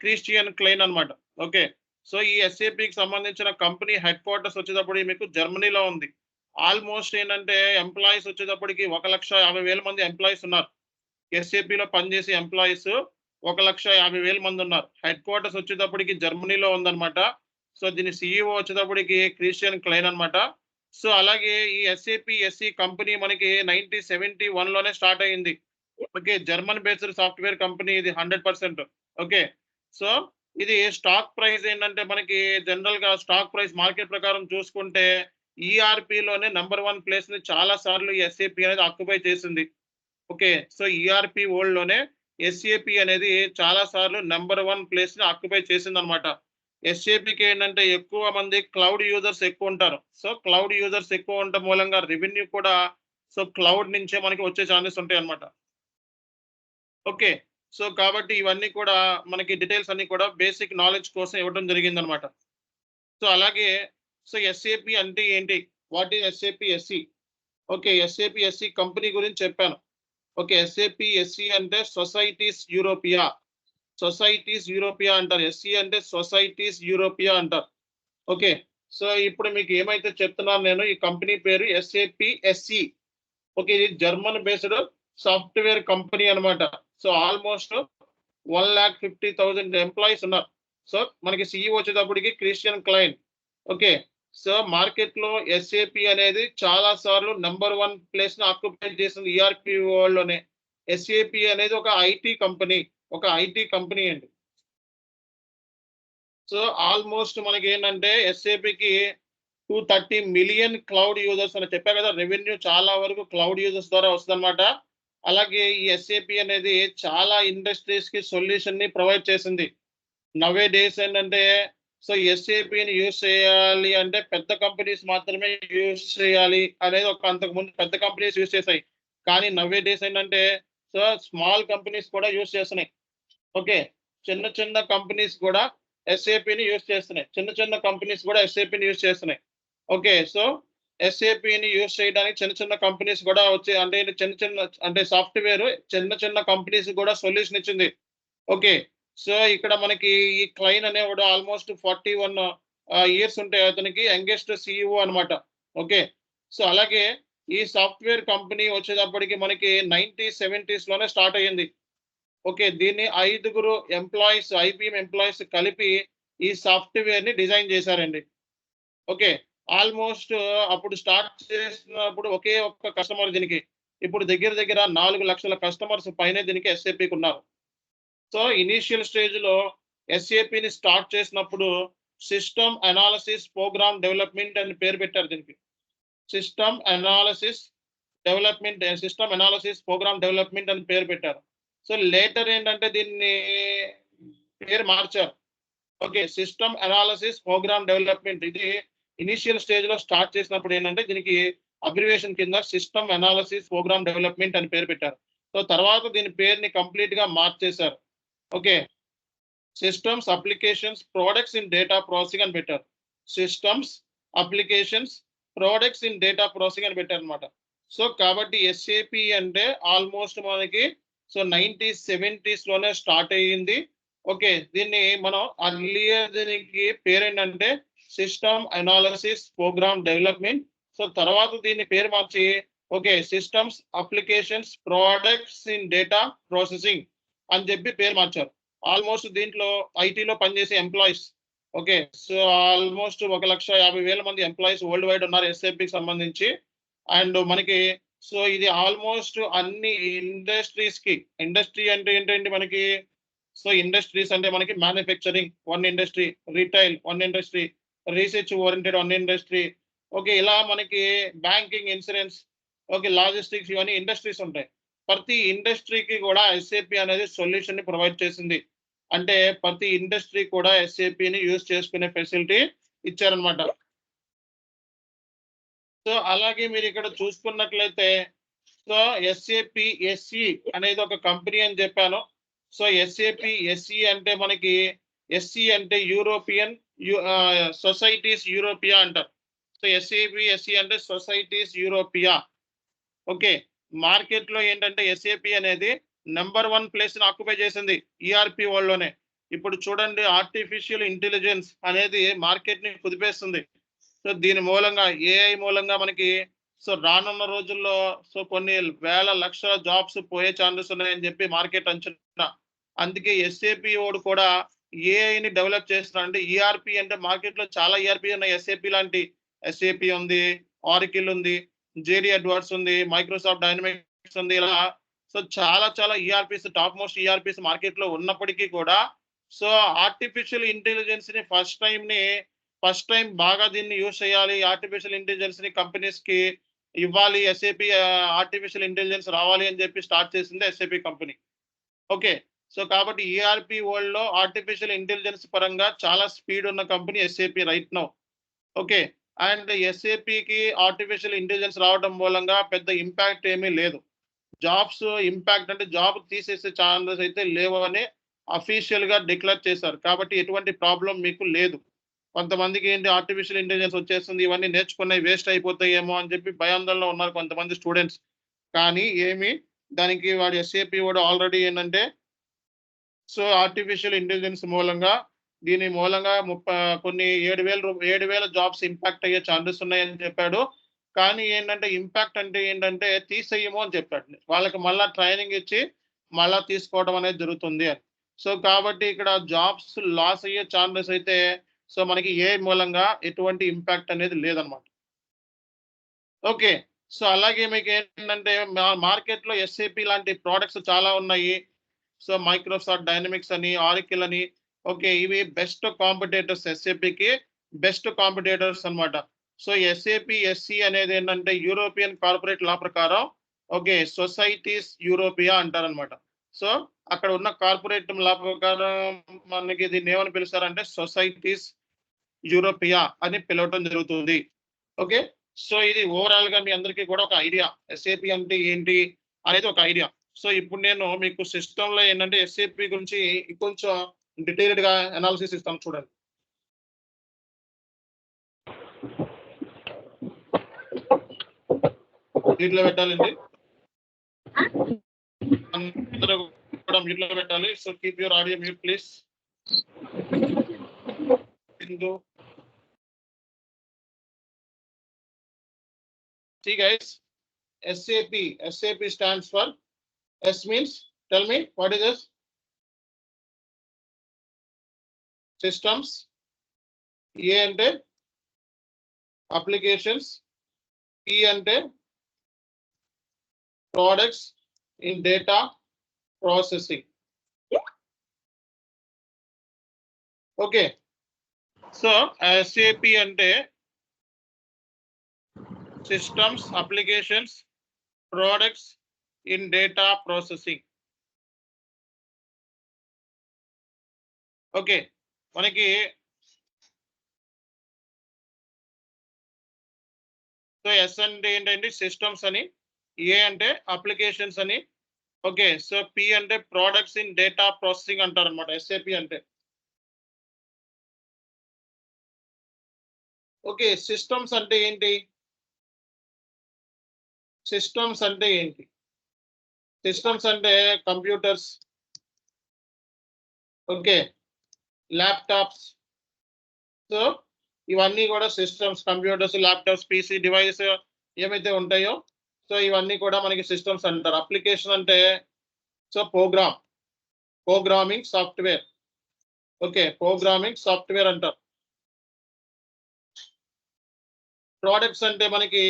క్రిస్టియన్ క్లెయిన్ అన్నమాట. ఓకే. సో ఈ ఎస్ఏపీకి సంబంధించిన కంపెనీ హెడ్ క్వార్టర్స్ వచ్చేటప్పటికి మీకు జర్మనీలో ఉంది. ఆల్మోస్ట్ ఏంటంటే ఎంప్లాయీస్ వచ్చేటప్పటికి 1,50,000 మంది ఎంప్లాయీస్ ఉన్నారు. ఎస్ఏపీలో పనిచేసే ఎంప్లాయీస్ 1,50,000 మంది ఉన్నారు. హెడ్ క్వార్టర్స్ వచ్చేటప్పటికి జర్మనీలో ఉందన్నమాట. సో దీని సీఈఓ వచ్చేటప్పటికి క్రిస్టియన్ క్లెయిన్ అన్నమాట. సో అలాగే ఈ ఎస్ఏపీ ఎస్ఈ కంపెనీ మనకి 1971 లోనే స్టార్ట్ అయింది. Okay. German based software company ఇది 100%. ఓకే. సో ఇది స్టాక్ ప్రైస్ ఏంటంటే మనకి జనరల్‌గా స్టాక్ ప్రైస్ మార్కెట్ ప్రకారం చూసుకుంటే ఈఆర్‌పీలోనే నంబర్ 1 ప్లేస్‌ని చాలా సార్లు ఈ ఎస్ఏపీ అనేది ఆక్యుపై చేసింది. ఓకే. సో ఈఆర్‌పీ వరల్డ్‌లోనే ఎస్ఏపీ అనేది చాలా సార్లు నంబర్ 1 ప్లేస్‌ని ఆక్యుపై చేసిందన్నమాట. ఎస్ఏపీకి ఏంటంటే ఎక్కువ మంది క్లౌడ్ యూజర్స్ ఎక్కువ ఉంటారు. సో క్లౌడ్ యూజర్స్ ఎక్కువ ఉండటం మూలంగా రెవెన్యూ కూడా క్లౌడ్ నుంచే మనకి వచ్చే ఛాన్సెస్ ఉంటాయన్నమాట. ఓకే. సో కాబట్టి ఇవన్నీ కూడా మనకి డీటెయిల్స్ అన్నీ కూడా బేసిక్ నాలెడ్జ్ కోసం ఇవ్వడం జరిగిందన్నమాట. సో అలాగే ఎస్ఏపీ అంటే ఏంటి? What is SAP SE? Okay. SAP SE company గురించి చెప్పాను. ఓకే. ఎస్ఏపీ ఎస్ఈ అంటే సొసైటీస్ యూరోపియా. సొసైటీస్ యూరోపియా అంటారు. ఎస్ఈ అంటే సొసైటీస్ యూరోపియా అంటారు. ఓకే. సో ఇప్పుడు మీకు ఏమైతే చెప్తున్నాను నేను ఈ కంపెనీ పేరు ఎస్ఏపీ ఎస్ఈ. ఓకే. ఇది జర్మన్ బేస్డ్ సాఫ్ట్‌వేర్ కంపెనీ అన్నమాట. సో ఆల్మోస్ట్ 1,50,000 ఎంప్లాయీస్ ఉన్నారు. సో మనకి సీఈఓ వచ్చేటప్పటికి క్రిస్టియన్ క్లైన్. ఓకే. సో మార్కెట్‌లో ఎస్ఏపీ అనేది చాలా సార్లు నంబర్ 1 ప్లేస్‌ని ఆక్యుపై చేసింది ఈఆర్‌పీ వరల్డ్‌లోనే. ఎస్ఏపీ అనేది ఒక ఐటీ కంపెనీ. ఒక ఐటీ కంపెనీ అండి. సో ఆల్మోస్ట్ మనకేంటంటే ఎస్ఏపీకి 230 మిలియన్ క్లౌడ్ యూజర్స్ అని చెప్పా కదా! రెవెన్యూ చాలా వరకు క్లౌడ్ యూజర్స్ ద్వారా వస్తదన్నమాట. అలాగే ఈ ఎస్ఏపీ అనేది చాలా ఇండస్ట్రీస్‌కి సొల్యూషన్‌ని ప్రొవైడ్ చేసింది. నౌ ఏ డేస్ ఏంటంటే ఎస్ఏపీని యూజ్ చేయాలి అంటే పెద్ద కంపెనీస్ మాత్రమే యూజ్ చేయాలి అనేది అంతకుముందు పెద్ద కంపెనీస్ యూజ్ చేసాయి. కానీ నౌ ఏ డేస్ ఏంటంటే స్మాల్ కంపెనీస్ కూడా యూజ్ చేస్తున్నాయి. ఓకే. చిన్న చిన్న కంపెనీస్ కూడా ఎస్ఏపీని యూజ్ చేస్తున్నాయి. చిన్న చిన్న కంపెనీస్ కూడా ఎస్ఏపీని యూజ్ చేస్తున్నాయి. ఓకే. సో ఎస్ఏపీని యూజ్ చేయడానికి చిన్న చిన్న కంపెనీస్ కూడా వచ్చి అంటే చిన్న చిన్న అంటే సాఫ్ట్‌వేర్ చిన్న చిన్న కంపెనీస్ కూడా సొల్యూషన్ ఇచ్చింది. ఓకే. సో ఇక్కడ మనకి ఈ క్లైన్ అనేవాడు ఆల్మోస్ట్ 41 ఇయర్స్ ఉంటాయి అతనికి. యంగెస్ట్ సీఈఓ అన్నమాట. ఓకే. సో అలాగే ఈ సాఫ్ట్‌వేర్ కంపెనీ వచ్చేటప్పటికి మనకి 1970s లోనే స్టార్ట్ అయ్యింది. ఓకే. దీన్ని 5గురు ఎంప్లాయీస్ ఐబీఎం ఎంప్లాయీస్ కలిపి ఈ సాఫ్ట్‌వేర్‌ని డిజైన్ చేశారండి. ఓకే. ఆల్మోస్ట్ అప్పుడు స్టార్ట్ చేసినప్పుడు ఒకే ఒక్క కస్టమర్ దీనికి. ఇప్పుడు దగ్గర దగ్గర 4,00,000 కస్టమర్స్ పైనే దీనికి ఎస్ఏపీకి ఉన్నారు. సో ఇనీషియల్ స్టేజ్‌లో ఎస్ఏపీని స్టార్ట్ చేసినప్పుడు సిస్టమ్ అనాలిసిస్ ప్రోగ్రామ్ డెవలప్‌మెంట్ అని పేరు పెట్టారు దీనికి. System analysis system analysis program development అని పేరు పెట్టారు. సో లేటర్ ఏంటంటే దీన్ని పేరు మార్చారు. Okay. System analysis program development ఇది ఇనీషియల్ స్టేజ్‌లో స్టార్ట్ చేసినప్పుడు ఏంటంటే దీనికి అబ్రివియేషన్ కింద సిస్టమ్ అనాలిసిస్ ప్రోగ్రామ్ డెవలప్‌మెంట్ అని పేరు పెట్టారు. సో తర్వాత దీని పేరుని కంప్లీట్‌గా మార్చేశారు. Okay. Systems, applications, products in data processing అని పెట్టారు. Systems, applications, products in data processing అని పెట్టారన్నమాట. సో కాబట్టి ఎస్ఏపీ అంటే ఆల్మోస్ట్ మనకి 1970s లోనే స్టార్ట్ అయ్యింది. ఓకే. దీన్ని మనం అర్లియర్ దీనికి పేరేంటంటే system analysis program development. So తర్వాత దీన్ని పేరు మార్చి okay. Systems, applications, products in data processing అని చెప్పి పేరు మార్చారు. ఆల్మోస్ట్ దీంట్లో ఐటీలో పనిచేసే ఎంప్లాయీస్ ఓకే. సో ఆల్మోస్ట్ 1,50,000 మంది ఎంప్లాయీస్ వరల్డ్ వైడ్ ఉన్నారు ఎస్ఏపీకి సంబంధించి. అండ్ మనకి ఇది ఆల్మోస్ట్ అన్ని ఇండస్ట్రీస్‌కి ఇండస్ట్రీ అంటే ఏంటండి మనకి ఇండస్ట్రీస్ అంటే మనకి manufacturing one industry, retail one industry, research oriented one industry. Okay. ఇలా మనకి బ్యాంకింగ్, ఇన్సూరెన్స్, ఓకే, లాజిస్టిక్స్ ఇవన్నీ ఇండస్ట్రీస్ ఉంటాయి. ప్రతి ఇండస్ట్రీకి కూడా ఎస్ఏపి అనేది సొల్యూషన్ ని ప్రొవైడ్ చేసింది. అంటే ప్రతి ఇండస్ట్రీ కూడా ఎస్ఏపిని యూజ్ చేసుకునే ఫెసిలిటీ ఇచ్చారనమాట. సో అలాగే మీరు ఇక్కడ చూసుకున్నట్లయితే సో ఎస్ఏపి ఎస్ఈ అనేది ఒక కంపెనీ అని చెప్పాను. సో ఎస్ఏపి ఎస్ఈ అంటే మనకి ఎస్ఈ అంటే యూరోపియన్ సొసైటీస్ యూరోపియా అంటారు. సో ఎస్ఏపి ఎస్ఈ అంటే సొసైటీస్ యూరోపియా. ఓకే, మార్కెట్ లో ఏంటంటే ఎస్ఏపి అనేది నెంబర్ 1 ప్లేస్ ని ఆక్యుపై చేసింది ఈఆర్పి వరల్డ్లోనే. ఇప్పుడు చూడండి, ఆర్టిఫిషియల్ ఇంటెలిజెన్స్ అనేది మార్కెట్ ని కుదిపేస్తుంది. సో దీని మూలంగా ఏఐ మూలంగా మనకి సో రానున్న రోజుల్లో సో కొన్ని వేల లక్షల జాబ్స్ పోయే ఛాన్సెస్ ఉన్నాయని చెప్పి మార్కెట్ అంచనా. అందుకే ఎస్ఏపి వాడు కూడా ఏఐని డెవలప్ చేస్తున్నాడు. అంటే ఈఆర్పి అంటే మార్కెట్ లో చాలా ఈఆర్పి ఉన్నాయి. ఎస్ఏపి లాంటి ఎస్ఏపి ఉంది, ఆరికిల్ ఉంది, జేడి అడ్వర్డ్స్ ఉంది, మైక్రోసాఫ్ట్ డైనమిక్స్ ఉంది. ఇలా సో చాలా చాలా ఈఆర్పిస్, టాప్ మోస్ట్ ఈఆర్పిస్ మార్కెట్ లో ఉన్నప్పటికీ కూడా సో ఆర్టిఫిషియల్ ఇంటెలిజెన్స్ ని ఫస్ట్ టైం బాగా దీన్ని యూజ్ చేయాలి, ఆర్టిఫిషియల్ ఇంటెలిజెన్స్ ని కంపెనీస్ కి ఇవ్వాలి, ఎస్ఏపి ఆర్టిఫిషియల్ ఇంటెలిజెన్స్ రావాలి అని చెప్పి స్టార్ట్ చేసింది ఎస్ఏపి కంపెనీ. ఓకే, సో కాబట్టి ఈఆర్పి వరల్డ్ లో ఆర్టిఫిషియల్ ఇంటెలిజెన్స్ పరంగా చాలా స్పీడ్ ఉన్న company SAP right now. Okay, and ఎస్ఏపికి ఆర్టిఫిషియల్ ఇంటెలిజెన్స్ రావడం మూలంగా పెద్ద ఇంపాక్ట్ ఏమీ లేదు. జాబ్స్ ఇంపాక్ట్ అంటే జాబ్ తీసేసే ఛాన్సెస్ అయితే లేవు అని అఫీషియల్ గా డిక్లేర్ చేశారు. కాబట్టి ఎటువంటి ప్రాబ్లం మీకు లేదు. కొంతమందికి ఏంటి ఆర్టిఫిషియల్ ఇంటెలిజెన్స్ వచ్చేస్తుంది, ఇవన్నీ నేర్చుకున్నాయి వేస్ట్ అయిపోతాయేమో అని చెప్పి భయాందోళనలో ఉన్నారు కొంతమంది స్టూడెంట్స్. కానీ ఏమి దానికి వాడు ఎస్ఏపి వాడు ఆల్రెడీ ఏంటంటే సో ఆర్టిఫిషియల్ ఇంటెలిజెన్స్ మూలంగా దీని మూలంగా కొన్ని 7,000 జాబ్స్ ఇంపాక్ట్ అయ్యే ఛాన్సెస్ ఉన్నాయని చెప్పాడు. కానీ ఏంటంటే ఇంపాక్ట్ అంటే ఏంటంటే తీసేయము అని చెప్పాడు. వాళ్ళకి మళ్ళా ట్రైనింగ్ ఇచ్చి మళ్ళా తీసుకోవడం అనేది జరుగుతుంది అని. సో కాబట్టి ఇక్కడ జాబ్స్ లాస్ అయ్యే ఛాన్సెస్ అయితే సో మనకి ఏ మూలంగా ఎటువంటి ఇంపాక్ట్ అనేది లేదనమాట. ఓకే, సో అలాగే మీకు ఏంటంటే మార్కెట్ లో ఎస్ఏపి లాంటి ప్రోడక్ట్స్ చాలా ఉన్నాయి. సో మైక్రోసాఫ్ట్ డైనమిక్స్ అని, ఆరికిల్ అని. ఓకే, ఇవి బెస్ట్ కాంపిటేటర్స్, ఎస్ఏపికి బెస్ట్ కాంపిటేటర్స్ అన్నమాట. సో ఎస్ఏపి ఎస్సి అనేది ఏంటంటే యూరోపియన్ కార్పొరేట్ లా ప్రకారం ఓకే సొసైటీస్ యూరోపియా అంటారనమాట. సో అక్కడ ఉన్న కార్పొరేట్ లా ప్రకారం మనకి దీన్ని ఏమని పిలుస్తారంటే సొసైటీస్ యూరోపియా అని పిలవటం జరుగుతుంది. ఓకే, సో ఇది ఓవరాల్ గా మీ అందరికీ కూడా ఒక ఐడియా ఎస్ఏపి అంటే ఏంటి అనేది ఒక ఐడియా. సో ఇప్పుడు నేను మీకు సిస్టమ్ లో ఏంటంటే ఎస్ఏపి గురించి కొంచెం డీటెయిల్డ్ గా అనాలిసిస్ ఇస్తాను చూడండి. మ్యూట్లో పెట్టాలండి, అందరూ కూడా మ్యూట్లో పెట్టాలి. So keep your audio mute please. See guys, SAP stands for S means, tell me what is this? Systems. A ante applications. P ante products in data processing. Okay, so SAP ante systems, applications, products in data processing. Okay, మనకి so yes అంటే ఏంటంటే systems అని, ఏ అంటే applications అని, okay so P అంటే products in data processing అంటారు అనమాట SAP అంటే. ఓకే, సిస్టమ్స్ అంటే ఏంటి? సిస్టమ్స్ అంటే ఏంటి? సిస్టమ్స్ అంటే కంప్యూటర్స్, ఓకే ల్యాప్టాప్స్. సో ఇవన్నీ కూడా systems, computers, laptops, PC device ఏమైతే ఉంటాయో సో ఇవన్నీ కూడా మనకి సిస్టమ్స్ అంటారు. అప్లికేషన్ అంటే so programming software, okay programming software అంటారు. ప్రోడక్ట్స్ అంటే మనకి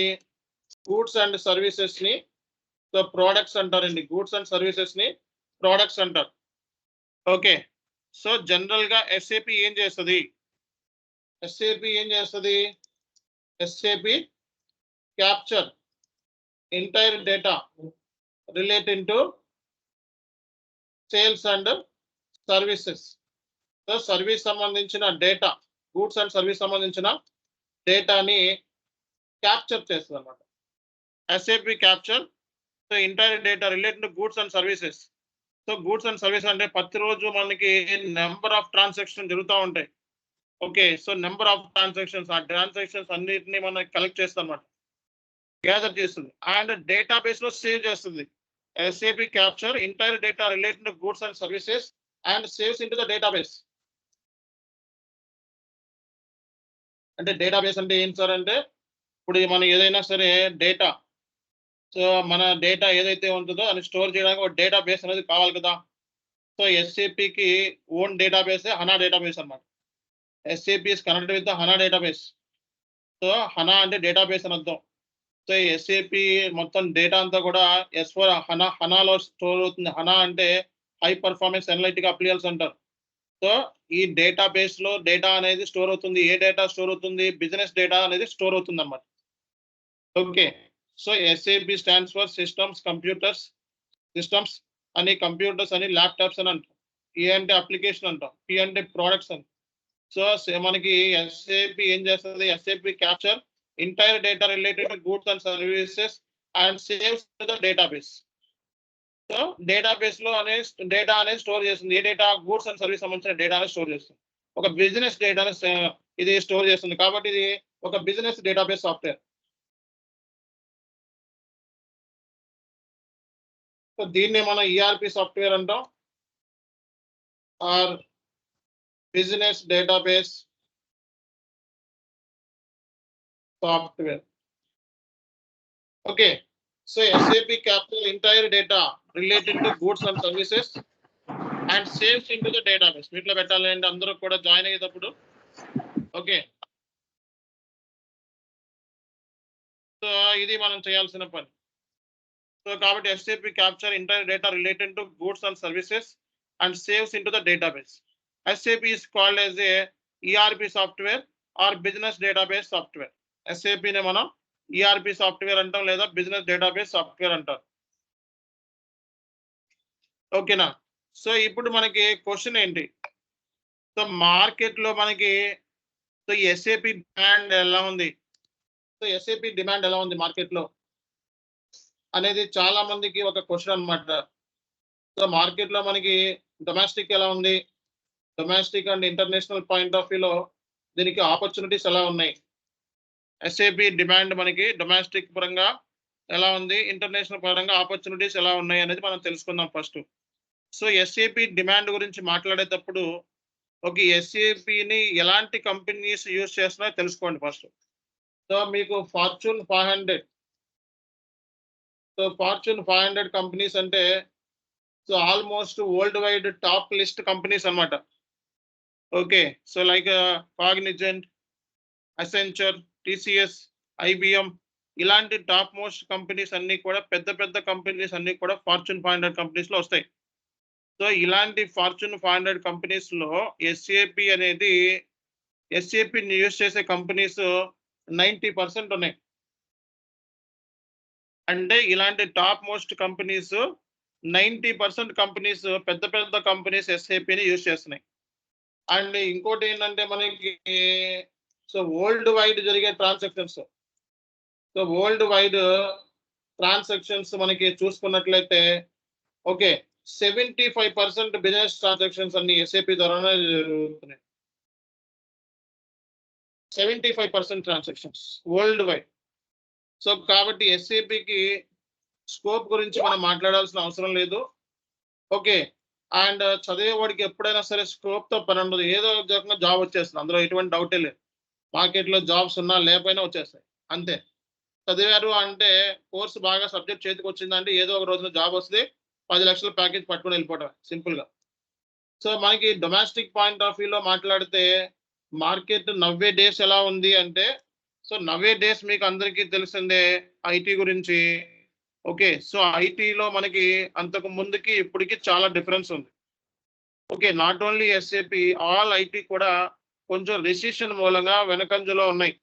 గూడ్స్ అండ్ సర్వీసెస్ ని సో ప్రోడక్ట్స్ అంటారండి. గూడ్స్ అండ్ సర్వీసెస్ ని ప్రోడక్ట్స్ అంటారు. ఓకే, సో జనరల్ గా ఎస్ఏపి ఏం చేస్తుంది? SAP capture entire data relating to sales and services. So service సంబంధించిన డేటా, గూడ్స్ అండ్ సర్వీస్ సంబంధించిన డేటాని క్యాప్చర్ చేస్తుంది అనమాట. SAP capture so entire data related to goods and services. So goods and service అంటే ప్రతిరోజు మనకి నెంబర్ ఆఫ్ ట్రాన్సాక్షన్ జరుగుతూ ఉంటాయి. Okay, so number of transactions, ఆ ట్రాన్సాక్షన్స్ అన్నిటిని మనం కలెక్ట్ చేస్తాం అనమాట, గ్యాదర్ చేస్తుంది అండ్ డేటాబేస్ లో సేవ్ చేస్తుంది. SAP capture entire data related to goods and services and saves in to the database. అంటే డేటాబేస్ అంటే ఏం సార్ అంటే, ఇప్పుడు మనం ఏదైనా సరే డేటా, సో మన డేటా ఏదైతే ఉంటుందో అది స్టోర్ చేయడానికి ఒక డేటాబేస్ అనేది కావాలి కదా. సో SAPకి ఓన్ డేటాబేస్ హనా డేటాబేస్ అనమాట. SAP is connected with the HANA database. So HANA అంటే డేటాబేస్ అని అర్థం. సో SAP మొత్తం డేటా అంతా కూడా S4 హనాలో స్టోర్ అవుతుంది. హనా అంటే హై పర్ఫార్మెన్స్ అనలిటిక్ అప్లియన్స్ అంటారు. సో ఈ డేటాబేస్ లో డేటా అనేది స్టోర్ అవుతుంది. ఏ డేటా స్టోర్ అవుతుంది? బిజినెస్ డేటా అనేది స్టోర్ అవుతుంది అన్నమాట. Okay, so SAP stands for systems, computers, systems అని, కంప్యూటర్స్ అని, ల్యాప్టాప్స్ అని అంటాం. ఏ అంటే అప్లికేషన్ అంటాం, P అంటే ప్రొడక్ట్స్ అని. సో మనకి SAP ఏం చేస్తుంది? SAP capture entire data related to goods and services and saves to the database. So database లో డేటా అనేది స్టోర్ చేస్తుంది. ఏ డేటా? గూడ్స్ అండ్ సర్వీస్ సంబంధించిన డేటా అనేది స్టోర్ చేస్తుంది. ఒక బిజినెస్ డేటా ఇది స్టోర్ చేస్తుంది కాబట్టి ఇది ఒక బిజినెస్ డేటాబేస్ సాఫ్ట్వేర్. సో దీన్ని మనం ERP సాఫ్ట్వేర్ అంటాం, or business database software. Okay, so SAP captures entire data related to goods and services and saves into the database. వీటిలో పెట్టాలంటే అందరూ కూడా జాయిన్ అయ్యేటప్పుడు. ఓకే, సో ఇది మనం చేయాల్సిన పని. సో కాబట్టి SAP capture entire data related to goods and services and saves into the database. SAP is called as a ERP software or business database software. SAP ని మనం ERP సాఫ్ట్వేర్ అంటాం లేదా business database software అంటారు. ఓకేనా? So ఇప్పుడు మనకి question ఏంటి? So market లో మనకి సో SAP డిమాండ్ ఎలా ఉంది? సో SAP డిమాండ్ ఎలా ఉంది మార్కెట్ లో అనేది చాలా మందికి ఒక క్వశ్చన్ అన్నమాట. సో మార్కెట్ లో మనకి డొమెస్టిక్ ఎలా ఉంది, domestic and international point of వ్యూలో దీనికి ఆపర్చునిటీస్ ఎలా ఉన్నాయి, SAP డిమాండ్ మనకి డొమెస్టిక్ పరంగా ఎలా ఉంది, ఇంటర్నేషనల్ పరంగా ఆపర్చునిటీస్ ఎలా ఉన్నాయి అనేది మనం తెలుసుకుందాం ఫస్ట్. సో SAP డిమాండ్ గురించి మాట్లాడేటప్పుడు ఒక SAPని ఎలాంటి కంపెనీస్ యూజ్ చేస్తున్నాయో తెలుసుకోండి ఫస్ట్. సో మీకు ఫార్చ్యూన్ 500, సో ఫార్చ్యూన్ 500 కంపెనీస్ అంటే so almost world wide top list companies అన్నమాట. Okay, so like Cognizant, Accenture, TCS, IBM ఇలాంటి టాప్ మోస్ట్ కంపెనీస్ అన్ని కూడా పెద్ద పెద్ద కంపెనీస్ అన్ని కూడా ఫార్చ్యూన్ 500 కంపెనీస్ లో వస్తాయి. సో ఇలాంటి ఫార్చ్యూన్ 500 కంపెనీస్ లో SAP అనేది SAPని యూజ్ చేసే కంపెనీస్ 90% ఉన్నాయి. అంటే ఇలాంటి టాప్ మోస్ట్ కంపెనీస్ 90% కంపెనీస్, పెద్ద పెద్ద కంపెనీస్ SAPని యూజ్ చేస్తున్నాయి. అండ్ ఇంకోటి ఏంటంటే మనకి సో వరల్డ్ వైడ్ జరిగే transactions, so world wide transactions మనకి చూసుకున్నట్లయితే ఓకే 75% బిజినెస్ ట్రాన్సాక్షన్స్ అన్ని SAP ద్వారానే జరుగుతున్నాయి. 75% ట్రాన్సాక్షన్స్ వరల్డ్ వైడ్. సో కాబట్టి SAPకి స్కోప్ గురించి మనం మాట్లాడాల్సిన అవసరం లేదు. ఓకే, అండ్ చదివేవాడికి ఎప్పుడైనా సరే స్కోప్ తో పని ఉండదు, ఏదో రకంగా జాబ్ వచ్చేస్తుంది, అందులో ఎటువంటి డౌటే లేదు. మార్కెట్లో జాబ్స్ ఉన్నా లేకపోయినా వచ్చేస్తాయి అంతే. చదివారు అంటే కోర్సు బాగా సబ్జెక్ట్ చేతికి వచ్చిందంటే ఏదో ఒక రోజున జాబ్ వస్తుంది, 10 లక్షల ప్యాకేజ్ పట్టుకొని వెళ్ళిపోవడం సింపుల్ గా. సో మనకి డొమెస్టిక్ పాయింట్ ఆఫ్ వ్యూలో మాట్లాడితే మార్కెట్ నవ్వే డేస్ ఎలా ఉంది అంటే, సో నవ్వే డేస్ మీకు అందరికీ తెలిసిందే IT గురించి. ఓకే, సో ఐటీలో మనకి అంతకు ముందుకి ఇప్పటికి చాలా డిఫరెన్స్ ఉంది. Okay, not only SAP, all IT కూడా కొంచెం రిసెషన్ మూలంగా వెనకంజలో ఉన్నాయి.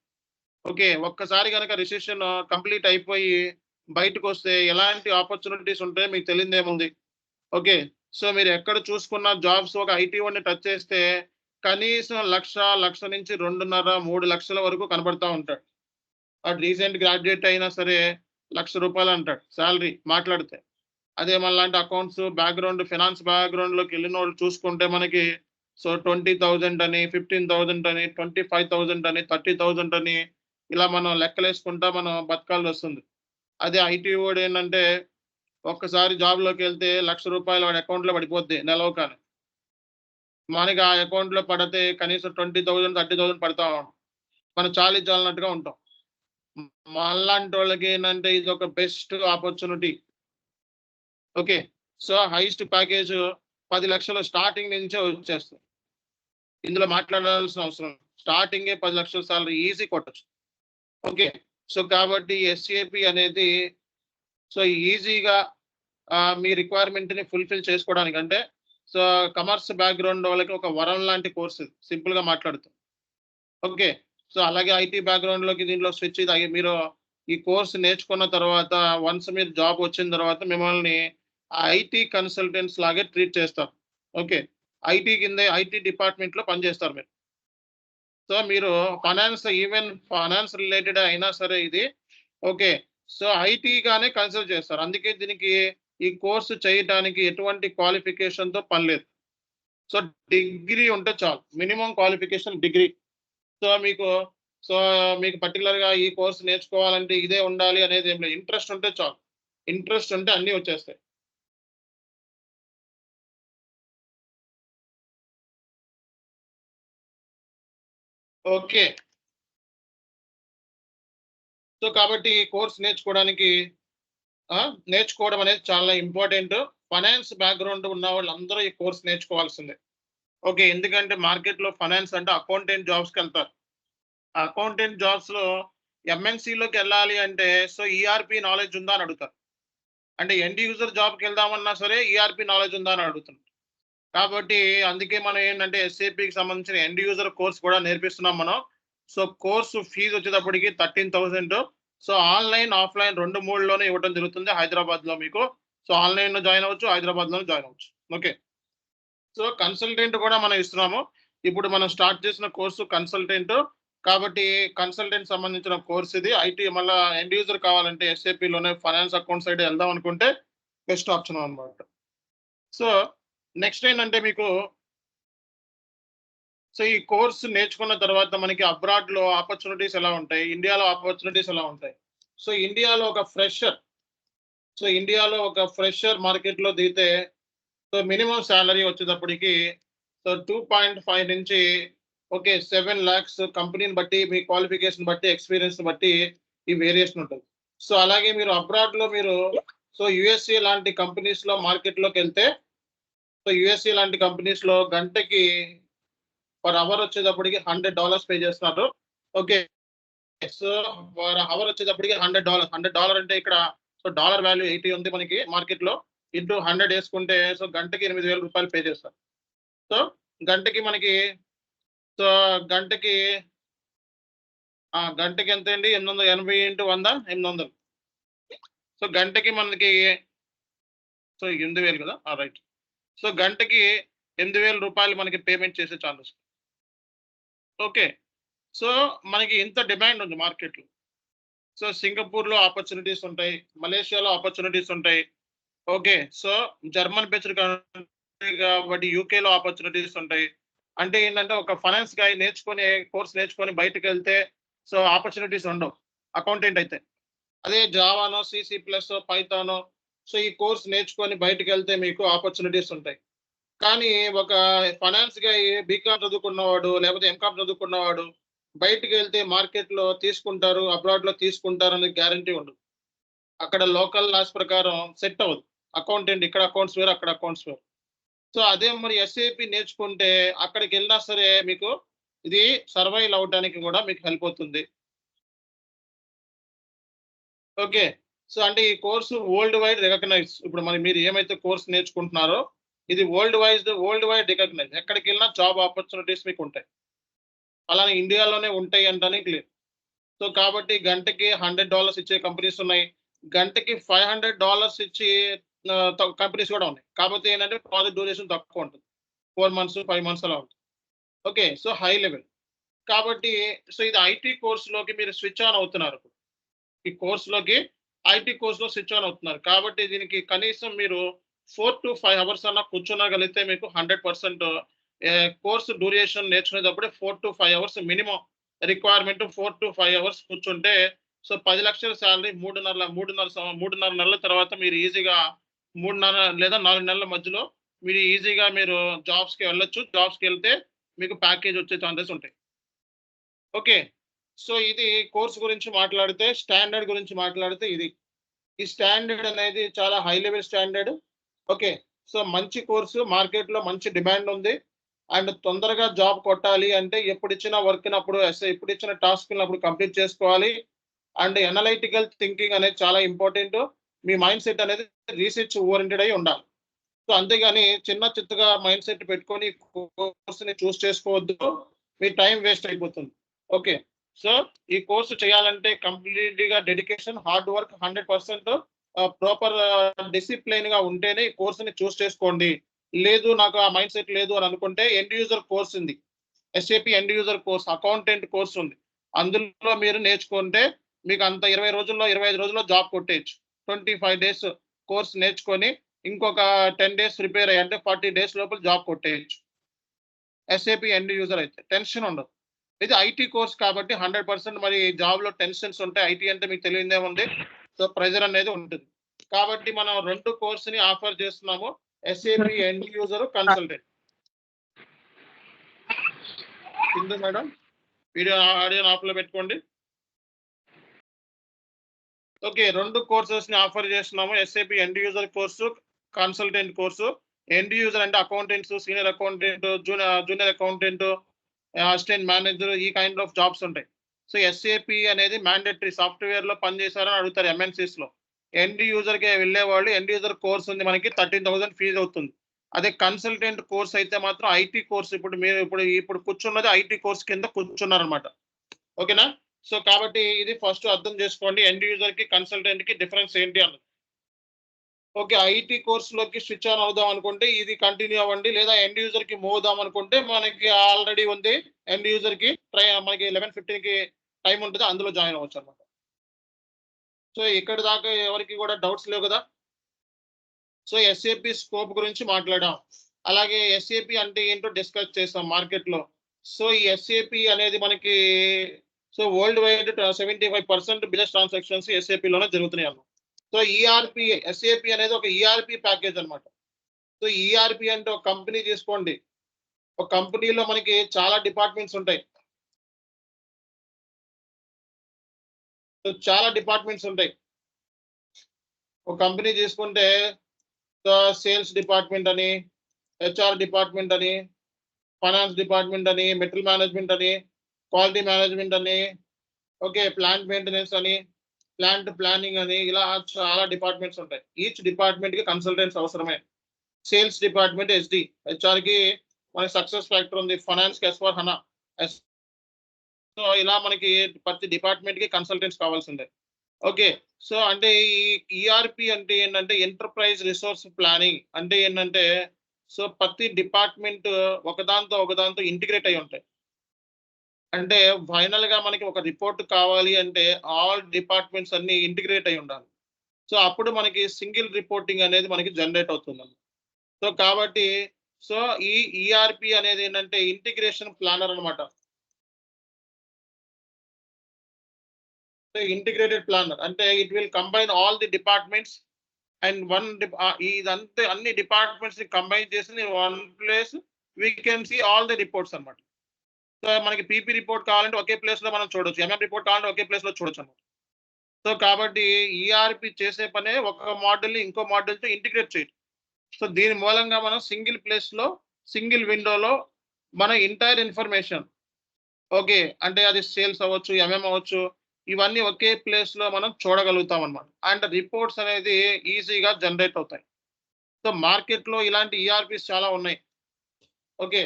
ఓకే, ఒక్కసారి కనుక రిసెషన్ కంప్లీట్ అయిపోయి బయటకు వస్తే ఎలాంటి ఆపర్చునిటీస్ ఉంటాయో మీకు తెలియదేముంది. ఓకే. సో మీరు ఎక్కడ చూసుకున్న జాబ్స్ ఒక ఐటీ వాడిని టచ్ చేస్తే కనీసం 1,00,000 నుంచి 2.5, 3 లక్షల వరకు కనబడతా ఉంటాడు. వాడు రీసెంట్ గ్రాడ్యుయేట్ అయినా సరే రూ. 1,00,000 అంటాడు సాలరీ మాట్లాడితే. అదే మనలాంటి అకౌంట్స్ బ్యాక్‌గ్రౌండ్, ఫైనాన్స్ బ్యాక్‌గ్రౌండ్‌లోకి ఎళ్ళినోళ్ళు చూసుకుంటే మనకి 20,000 అని, 15,000 అని, 25,000 అని, 30,000 అని ఇలా మనం లెక్కలేసుకుంటా మనం బతకాల్సొస్తుంది. అదే ఐటీ వాడేంటంటే ఒక్కసారి జాబ్‌లోకెళ్తే రూ. 1,00,000 వాడి అకౌంట్‌లో పడిపోద్ది నెలవగానే. మనకి ఆ అకౌంట్‌లో పడితే కనీసం 20,000, 30,000 పడతా మనం చాలీ చాలనట్టుగా ఉంటాం. మనలాంటోళ్ళకి ఏంటంటే ఇదొక best opportunity. Okay. So highest package 10,00,000 starting నుంచే వచ్చేస్తాయి. ఇందులో మాట్లాడాల్సిన అవసరం లేదు. స్టార్టింగే 10,00,000 సాలరీ ఈజీ కొట్టొచ్చు. ఓకే. సో కాబట్టి ఎస్ఏపి అనేది సో ఈజీగా మీ రిక్వైర్మెంట్‌ని ఫుల్‌ఫిల్ చేసుకోవడానికి అంటే సో కమర్స్ బ్యాక్‌గ్రౌండ్ వాళ్ళకి ఒక వరం లాంటి కోర్స్ ఇది సింపుల్‌గా మాట్లాడుతూ. ఓకే. సో అలాగే ఐటీ బ్యాక్‌గ్రౌండ్‌లోకి దీంట్లో స్విచ్ ఇది మీరు ఈ కోర్స్ నేర్చుకున్న తర్వాత వన్స్ మీరు జాబ్ వచ్చిన తర్వాత మిమ్మల్ని ఐటీ కన్సల్టెంట్స్ లాగే ట్రీట్ చేస్తారు. ఓకే. ఐటీ డిపార్ట్‌మెంట్‌లో పనిచేస్తారు మీరు. సో మీరు ఈవెన్ ఫైనాన్స్ రిలేటెడ్ అయినా సరే ఇది ఓకే. సో ఐటీగానే కన్సిడర్ చేస్తారు. అందుకే దీనికి ఈ కోర్స్ చేయటానికి ఎటువంటి క్వాలిఫికేషన్‌తో పని లేదు. సో డిగ్రీ ఉంటే చాలు. Minimum qualification degree. సో మీకు సో మీకు పర్టిక్యులర్‌గా ఈ కోర్స్ నేర్చుకోవాలంటే ఇదే ఉండాలి అనేది ఏం లేదు. ఇంట్రెస్ట్ ఉంటే చాలు. ఇంట్రెస్ట్ ఉంటే అన్నీ వచ్చేస్తాయి. ఓకే. సో కాబట్టి ఈ కోర్స్ నేర్చుకోవడం అనేది చాలా ఇంపార్టెంట్. ఫైనాన్స్ బ్యాక్‌గ్రౌండ్ ఉన్న వాళ్ళందరూ ఈ కోర్స్ నేర్చుకోవాల్సిందే. ఓకే. ఎందుకంటే మార్కెట్‌లో ఫైనాన్స్ అంటే అకౌంటెంట్ జాబ్స్‌కెళ్తారు. అకౌంటెంట్ జాబ్స్‌లో ఎంఎన్‌సిలోకెళ్ళాలి అంటే సో ఈఆర్‌పీ నాలెడ్జ్ ఉందా అని అడుగుతారు. అంటే ఎండ్ యూజర్ జాబ్‌కెళ్దామన్నా సరే ఈఆర్‌పీ నాలెడ్జ్ ఉందా అని అడుగుతున్నారు. కాబట్టి అందుకే మనం ఏంటంటే ఎస్ఏపీకి సంబంధించిన ఎండ్ యూజర్ కోర్స్ కూడా నేర్పిస్తున్నాం మనం. సో కోర్సు ఫీజ్ వచ్చేటప్పటికి 13,000. సో ఆన్‌లైన్, ఆఫ్‌లైన్ 2, 3లోనే ఇవ్వడం జరుగుతుంది హైదరాబాద్‌లో మీకు. సో ఆన్‌లైన్‌లో జాయిన్ అవ్వచ్చు. హైదరాబాద్‌లోనే జాయిన్ అవ్వచ్చు. ఓకే. సో కన్సల్టెంట్ కూడా మనం ఇస్తున్నాము. ఇప్పుడు మనం స్టార్ట్ చేసిన కోర్సు కన్సల్టెంట్. కాబట్టి కన్సల్టెంట్ సంబంధించిన కోర్స్ ఇది. ఐటీ మళ్ళా ఎండ్ యూజర్ కావాలంటే ఎస్ఏపీలోనే ఫైనాన్స్ అకౌంట్ సైడ్ వెళ్దాం అనుకుంటే బెస్ట్ ఆప్షన్ అన్నమాట. సో నెక్స్ట్ ఏంటంటే మీకు సో ఈ కోర్స్ నేర్చుకున్న తర్వాత మనకి అబ్రాడ్‌లో ఆపర్చునిటీస్ ఎలా ఉంటాయి? ఇండియాలో ఆపర్చునిటీస్ ఎలా ఉంటాయి? సో ఇండియాలో ఒక ఫ్రెషర్ మార్కెట్‌లో దిగితే సో మినిమమ్ సాలరీ వచ్చేటప్పటికి సో 2.5 నుంచి ఓకే 7 లాక్స్ కంపెనీని బట్టి, మీ క్వాలిఫికేషన్ బట్టి, ఎక్స్‌పీరియన్స్‌ని బట్టి ఈ వేరియేషన్ ఉంటది. సో అలాగే మీరు అబ్రాడ్‌లో సో యూఎస్ఏ లాంటి కంపెనీస్‌లో మార్కెట్‌లోకెళ్తే సో యూఎస్ఏ లాంటి కంపెనీస్‌లో గంటకి పర్ అవర్ వచ్చేటప్పటికి $100 పే చేస్తున్నారు. ఓకే. సో పర్ అవర్ వచ్చేటప్పటికి $100. $100 అంటే ఇక్కడ సో డాలర్ వాల్యూ 80 ఉంది మనకి మార్కెట్‌లో. ఇంటూ 100 యేసుకుంటే సో గంటకి ₹8,000 పే చేస్తారు. సో గంటకి మనకి సో గంటకి గంటకి ఎంతండి? 880 ఇంటూ 100 800. సో గంటకి మనకి సో 8,000 కదా! రైట్. సో గంటకి ₹8,000 మనకి పేమెంట్ చేసే ఛాన్సెస్. ఓకే. సో మనకి ఇంత డిమాండ్ ఉంది మార్కెట్‌లో. సో సింగపూర్‌లో ఆపర్చునిటీస్ ఉంటాయి. మలేషియాలో ఆపర్చునిటీస్ ఉంటాయి. Okay. So German based country కాబట్టి యూకేలో ఆపర్చునిటీస్ ఉంటాయి. అంటే ఏంటంటే ఒక ఫైనాన్స్ గాయ్ కోర్స్ నేర్చుకొని బయటికెళ్తే సో ఆపర్చునిటీస్ ఉండవు. అకౌంటెంట్ అయితే. అదే జావానో, సీ ప్లస్సో, పైథానో సో ఈ కోర్స్ నేర్చుకొని బయటికెళ్తే మీకు ఆపర్చునిటీస్ ఉంటాయి. కానీ ఒక ఫైనాన్స్ గాయ్ బీకామ్ చదువుకున్నవాడు లేకపోతే ఎంకామ్ చదువుకున్నవాడు బయటికెళ్తే మార్కెట్‌లో తీసుకుంటారు, అబ్రాడ్‌లో తీసుకుంటారని గ్యారంటీ ఉండదు. అక్కడ లోకల్ లాస్ ప్రకారం సెట్ అవ్వదు. అకౌంటెంట్ ఇక్కడ అకౌంట్స్ వేరు, అక్కడ అకౌంట్స్ వేరు. సో అదే మరి ఎస్ఏపీ నేర్చుకుంటే అక్కడికెళ్ళినా సరే మీకు ఇది సర్వైవ్ అవ్వడానికి కూడా మీకు హెల్ప్ అవుతుంది. ఓకే. సో అంటే ఈ కోర్సు వరల్డ్ వైడ్ రికగ్నైజ్. ఇప్పుడు మీరు ఏమైతే కోర్స్ నేర్చుకుంటున్నారో ఇది వరల్డ్ వైడ్ రికగ్నైజ్. ఎక్కడికెళ్ళినా జాబ్ ఆపర్చునిటీస్ మీకుంటాయి. అలానే ఇండియాలోనే ఉంటాయి అనడానికి లేదు. సో కాబట్టి గంటకి $100 ఇచ్చే కంపెనీస్ ఉన్నాయి. గంటకి $500 ఇచ్చి కంపెనీస్ కూడా ఉన్నాయి. కాకపోతే ఏంటంటే ప్రాజెక్ట్ డ్యూరేషన్ తక్కువ ఉంటుంది. 4 months, 5 months అలా ఉంటుంది. ఓకే. So high level. కాబట్టి సో ఇది ఐటీ కోర్స్‌లోకి మీరు స్విచ్ ఆన్ అవుతున్నారు. ఈ కోర్స్‌లోకి ఐటీ కోర్స్‌లో స్విచ్ ఆన్ అవుతున్నారు. కాబట్టి దీనికి కనీసం మీరు 4-5 అవర్స్ అన్నా కూర్చోనగలిగితే మీకు 100% కోర్స్ డ్యూరేషన్ నేర్చుకునేటప్పుడే 4-5 అవర్స్ మినిమమ్ రిక్వైర్మెంట్. 4-5 అవర్స్ కూర్చుంటే సో 10,00,000 సాలరీ 3.5 నెలల తర్వాత మీరు ఈజీగా 3.5 లేదా 4 నెలల మధ్యలో మీరు ఈజీగా మీరు జాబ్స్‌కి వెళ్ళొచ్చు. జాబ్స్‌కి వెళ్తే మీకు ప్యాకేజ్ వచ్చే ఛాన్సెస్ ఉంటాయి. ఓకే. సో ఇది కోర్స్ గురించి మాట్లాడితే, స్టాండర్డ్ గురించి మాట్లాడితే ఇది. ఈ స్టాండర్డ్ అనేది చాలా high level standard. Okay. So మంచి కోర్సు, మార్కెట్‌లో మంచి డిమాండ్ ఉంది. అండ్ తొందరగా జాబ్ కొట్టాలి అంటే ఎప్పుడిచ్చిన వర్క్‌నప్పుడు ఎప్పుడిచ్చిన టాస్క్‌నప్పుడు కంప్లీట్ చేసుకోవాలి. అండ్ అనలైటికల్ థింకింగ్ అనేది చాలా ఇంపార్టెంట్. మీ మైండ్ సెట్ అనేది రీసెర్చ్ ఓరియెంటెడ్ అయి ఉండాలి. సో అంతేగాని చిన్న చిత్తగా మైండ్ సెట్ పెట్టుకొని కోర్స్‌ని చూస్ చేసుకోవద్దు. మీ టైం వేస్ట్ అయిపోతుంది. ఓకే. సో ఈ కోర్స్ చేయాలంటే కంప్లీట్‌గా డెడికేషన్, హార్డ్ వర్క్ 100% ప్రాపర్ డిసిప్లిన్‌గా ఉంటేనే ఈ కోర్స్‌ని చూస్ చేసుకోండి. లేదు నాకు ఆ మైండ్ సెట్ లేదు అని అనుకుంటే ఎండ్ యూజర్ కోర్స్ ఉంది. SAP end user course, accountant course ఉంది. అందులో మీరు నేర్చుకుంటే మీకు అంత 20 రోజుల్లో, 25 రోజుల్లో జాబ్ కొట్టేయొచ్చు. 25 డేస్ కోర్స్ నేర్చుకొని ఇంకొక 10 డేస్ ప్రిపేర్ అయ్యి అంటే 40 డేస్ లోపల జాబ్ కొట్టేయొచ్చు. ఎస్ఏపీ ఎండ్ యూజర్ అయితే టెన్షన్ ఉండదు. ఇది ఐటీ కోర్స్ కాబట్టి 100% మరి జాబ్‌లో టెన్షన్స్ ఉంటాయి. ఐటీ అంటే మీకు తెలియనిదేముంది. సో ప్రెషర్ అనేది ఉంటుంది. కాబట్టి మనం 2 కోర్స్‌ని ఆఫర్ చేస్తున్నాము. SAP end user, consultant. Sindhu madam audio ఆఫ్‌లో పెట్టుకోండి. ఓకే. 2 కోర్సెస్‌ని ఆఫర్ చేస్తున్నాము. SAP end user course, consultant course. End user అంటే accountants, senior accountant, junior accountant, assistant manager ఈ కైండ్ ఆఫ్ జాబ్స్ ఉంటాయి. సో ఎస్ఏపీ అనేది మ్యాండేటరీ సాఫ్ట్‌వేర్‌లో పనిచేశారని అడుగుతారు ఎంఎన్‌సీస్‌లో. ఎండ్ యూజర్‌కి వెళ్ళేవాళ్ళు ఎండ్ యూజర్ కోర్స్ ఉంది మనకి 13,000 ఫీజ్ అవుతుంది. అదే కన్సల్టెంట్ కోర్స్ అయితే మాత్రం ఐటీ కోర్స్ ఇప్పుడు మీరు ఇప్పుడు కూర్చున్నది ఐటీ కోర్స్ కింద కూర్చున్నారనమాట. ఓకేనా? సో కాబట్టి ఇది ఫస్ట్ అర్థం చేసుకోండి. ఎండ్ యూజర్‌కి, కన్సల్టెంట్‌కి డిఫరెన్స్ ఏంటి అన్నది. ఓకే. ఐటీ కోర్స్‌లోకి స్విచ్ ఆన్ అవుదాం అనుకుంటే ఇది కంటిన్యూ అవ్వండి. లేదా ఎండ్ యూజర్‌కి మూవ్ అవుదాం అనుకుంటే మనకి ఆల్రెడీ ఉంది. ఎండ్ యూజర్‌కి మనకి 11:15కి టైమ్ ఉంటది. అందులో జాయిన్ అవ్వచ్చన్నమాట. సో ఇక్కడి దాకా ఎవరికీ కూడా డౌట్స్ లేవు కదా! సో ఎస్ఏపీ స్కోప్ గురించి మాట్లాడాం. అలాగే ఎస్ఏపీ అంటే ఏంటో డిస్కస్ చేసాం మార్కెట్‌లో. సో ఈ ఎస్ఏపీ అనేది మనకి so world wide 75% business transactions ఎస్ఏపీలోనే జరుగుతున్నాయన్నమాట. సో ఈఆర్‌పీ, ఎస్ఏపీ అనేది ఒక ఈఆర్‌పీ ప్యాకేజ్ అన్నమాట. సో ఈఆర్‌పీ అంటే ఒక కంపెనీ తీసుకోండి. ఒక కంపెనీలో మనకి చాలా డిపార్ట్మెంట్స్ ఉంటాయి. సో చాలా డిపార్ట్మెంట్స్ ఉంటాయి. ఒక కంపెనీ తీసుకుంటే సేల్స్ డిపార్ట్మెంట్ అని, హెచ్ఆర్ డిపార్ట్మెంట్ అని, ఫైనాన్స్ డిపార్ట్మెంట్ అని, మెటీరియల్ మేనేజ్మెంట్ అని, క్వాలిటీ మేనేజ్మెంట్ అని, ఓకే, ప్లాంట్ మెయింటెనెన్స్ అని, ప్లాంట్ ప్లానింగ్ అని ఇలా చాలా డిపార్ట్మెంట్స్ ఉంటాయి. ఈచ్ డిపార్ట్మెంట్‌కి కన్సల్టెంట్స్ అవసరమే. సేల్స్ డిపార్ట్మెంట్ ఎస్‌డి, హెచ్ఆర్‌కి మనకి సక్సెస్ ఫ్యాక్టర్ ఉంది. ఫైనాన్స్‌కి ఎస్/4HANA. సో ఇలా మనకి ప్రతి డిపార్ట్మెంట్‌కి కన్సల్టెంట్స్ కావాల్సిందే. ఓకే. సో అంటే ఈ ఈఆర్‌పీ అంటే ఏంటంటే ఎంటర్‌ప్రైజ్ రిసోర్స్ ప్లానింగ్ అంటే ఏంటంటే సో ప్రతి డిపార్ట్మెంట్ ఒకదాంతో ఇంటిగ్రేట్ అయ్యి ఉంటాయి. అంటే ఫైనల్‌గా మనకి ఒక రిపోర్ట్ కావాలి అంటే ఆల్ డిపార్ట్మెంట్స్ అన్నీ ఇంటిగ్రేట్ అయ్యి ఉండాలి. సో అప్పుడు మనకి సింగిల్ రిపోర్టింగ్ అనేది మనకి జనరేట్ అవుతుందండి. సో కాబట్టి సో ఈ ఈఆర్‌పీ అనేది ఏంటంటే ఇంటిగ్రేషన్ ప్లానర్ అన్నమాట. ఇంటిగ్రేటెడ్ ప్లానర్ అంటే it will combine all the departments and ఇదంతా అన్ని డిపార్ట్మెంట్స్ ని కంబైన్ చేసి one place we can see all the reports అన్నమాట. సో మనకి పీపీ రిపోర్ట్ కావాలంటే ఒకే ప్లేస్ లో మనం చూడొచ్చు. ఎంఎం రిపోర్ట్ కావాలంటే ఒకే ప్లేస్ లో చూడొచ్చు అన్నమాట. సో కాబట్టి ఈఆర్పి చేసే పనే ఒక మోడల్ ని ఇంకో మోడల్ తో ఇంటిగ్రేట్ చేయడం. సో దీని మూలంగా మనం సింగిల్ ప్లేస్ లో సింగిల్ విండోలో మన ఎంటైర్ ఇన్ఫర్మేషన్ ఓకే అంటే అది సేల్స్ అవ్వచ్చు, ఎంఎం అవ్వచ్చు, ఇవన్నీ ఒకే ప్లేస్ లో మనం చూడగలుగుతాం అన్నమాట. అండ్ రిపోర్ట్స్ అనేది ఈజీగా జనరేట్ అవుతాయి. సో మార్కెట్ లో ఇలాంటి ఈఆర్పీస్ చాలా ఉన్నాయి. ఓకే.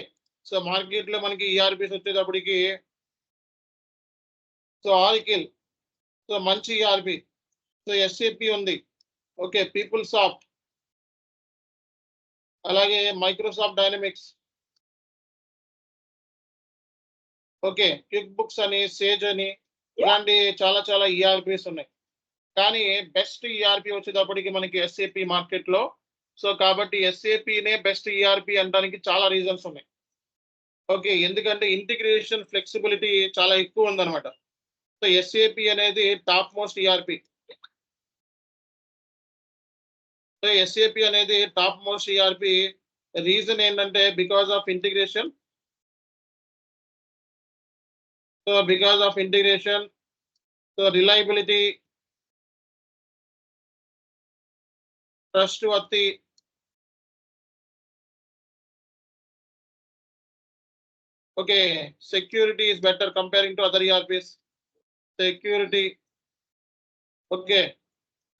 సో మార్కెట్ లో మనకి ఈఆర్పీస్ వచ్చేటప్పటికి సో ఆరికిల్ సో మంచి ఈఆర్పి. సో ఎస్ఏపి ఉంది. ఓకే, పీపుల్సాఫ్ట్, అలాగే Microsoft dynamics, okay, quick books అని, సేజ్ అని, ఇలాంటి చాలా చాలా ఈఆర్పీస్ ఉన్నాయి. కానీ బెస్ట్ ఈఆర్పి వచ్చేటప్పటికి మనకి ఎస్ఏపి మార్కెట్ లో. సో కాబట్టి ఎస్ఏపినే బెస్ట్ ఈఆర్పి అనడానికి చాలా రీజన్స్ ఉన్నాయి. ఓకే, ఎందుకంటే ఇంటిగ్రేషన్ ఫ్లెక్సిబిలిటీ చాలా ఎక్కువ ఉందన్నమాట. సో ఎస్ఏపి అనేది top most ERP. So SAP అనేది టాప్ మోస్ట్ ఈఆర్పి. రీజన్ ఏంటంటే because of integration. So because of integration, so reliability, trustworthy, okay, security is better comparing to other ERPs. Security, okay,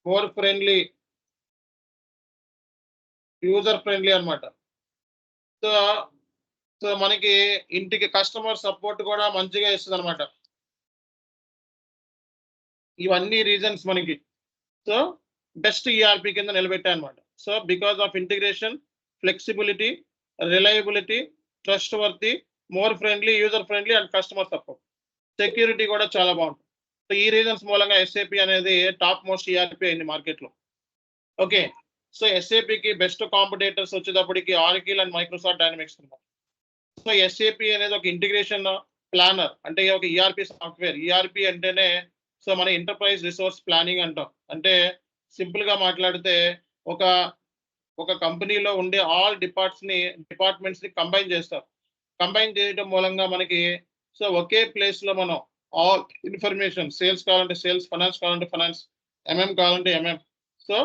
more friendly, user friendly అన్నమాట. So మనకి ఇంటికి customer support కూడా మంచిగా ఇస్తుంది అనమాట. ఇవన్నీ reasons మనకి సో బెస్ట్ ఈఆర్పి కింద నిలబెట్టాయి అనమాట. So because of integration, flexibility, reliability, trust worthy, more friendly, user friendly and customer support. Security కూడా చాలా బాగుంటుంది. సో ఈ రీజన్స్ మూలంగా ఎస్ఏపి అనేది టాప్ మోస్ట్ ఈఆర్పి అయింది మార్కెట్లో. ఓకే, సో ఎస్ఏపికి బెస్ట్ కాంపిటేటర్స్ వచ్చేటప్పటికి ఆరకిల్ అండ్ మైక్రోసాఫ్ట్ డైనమిక్స్ ఉన్నారు. సో ఎస్ఏపి అనేది ఒక ఇంటిగ్రేషన్ ప్లానర్, అంటే ఒక ఈఆర్పి సాఫ్ట్వేర్. ఈఆర్పి అంటేనే సో మన ఎంటర్ప్రైజ్ రిసోర్స్ ప్లానింగ్ అంటాం. అంటే సింపుల్ గా మాట్లాడితే ఒక కంపెనీలో ఉండే ఆల్ డిపార్ట్మెంట్స్ ని కంబైన్ చేస్తారు. కంబైన్ చేయడం మూలంగా మనకి సో ఒకే ప్లేస్ లో మనం ఆల్ ఇన్ఫర్మేషన్, సేల్స్ కావాలంటే సేల్స్, ఫైనాన్స్ కావాలంటే ఫైనాన్స్, ఎంఎం కావాలంటే ఎంఎం, సో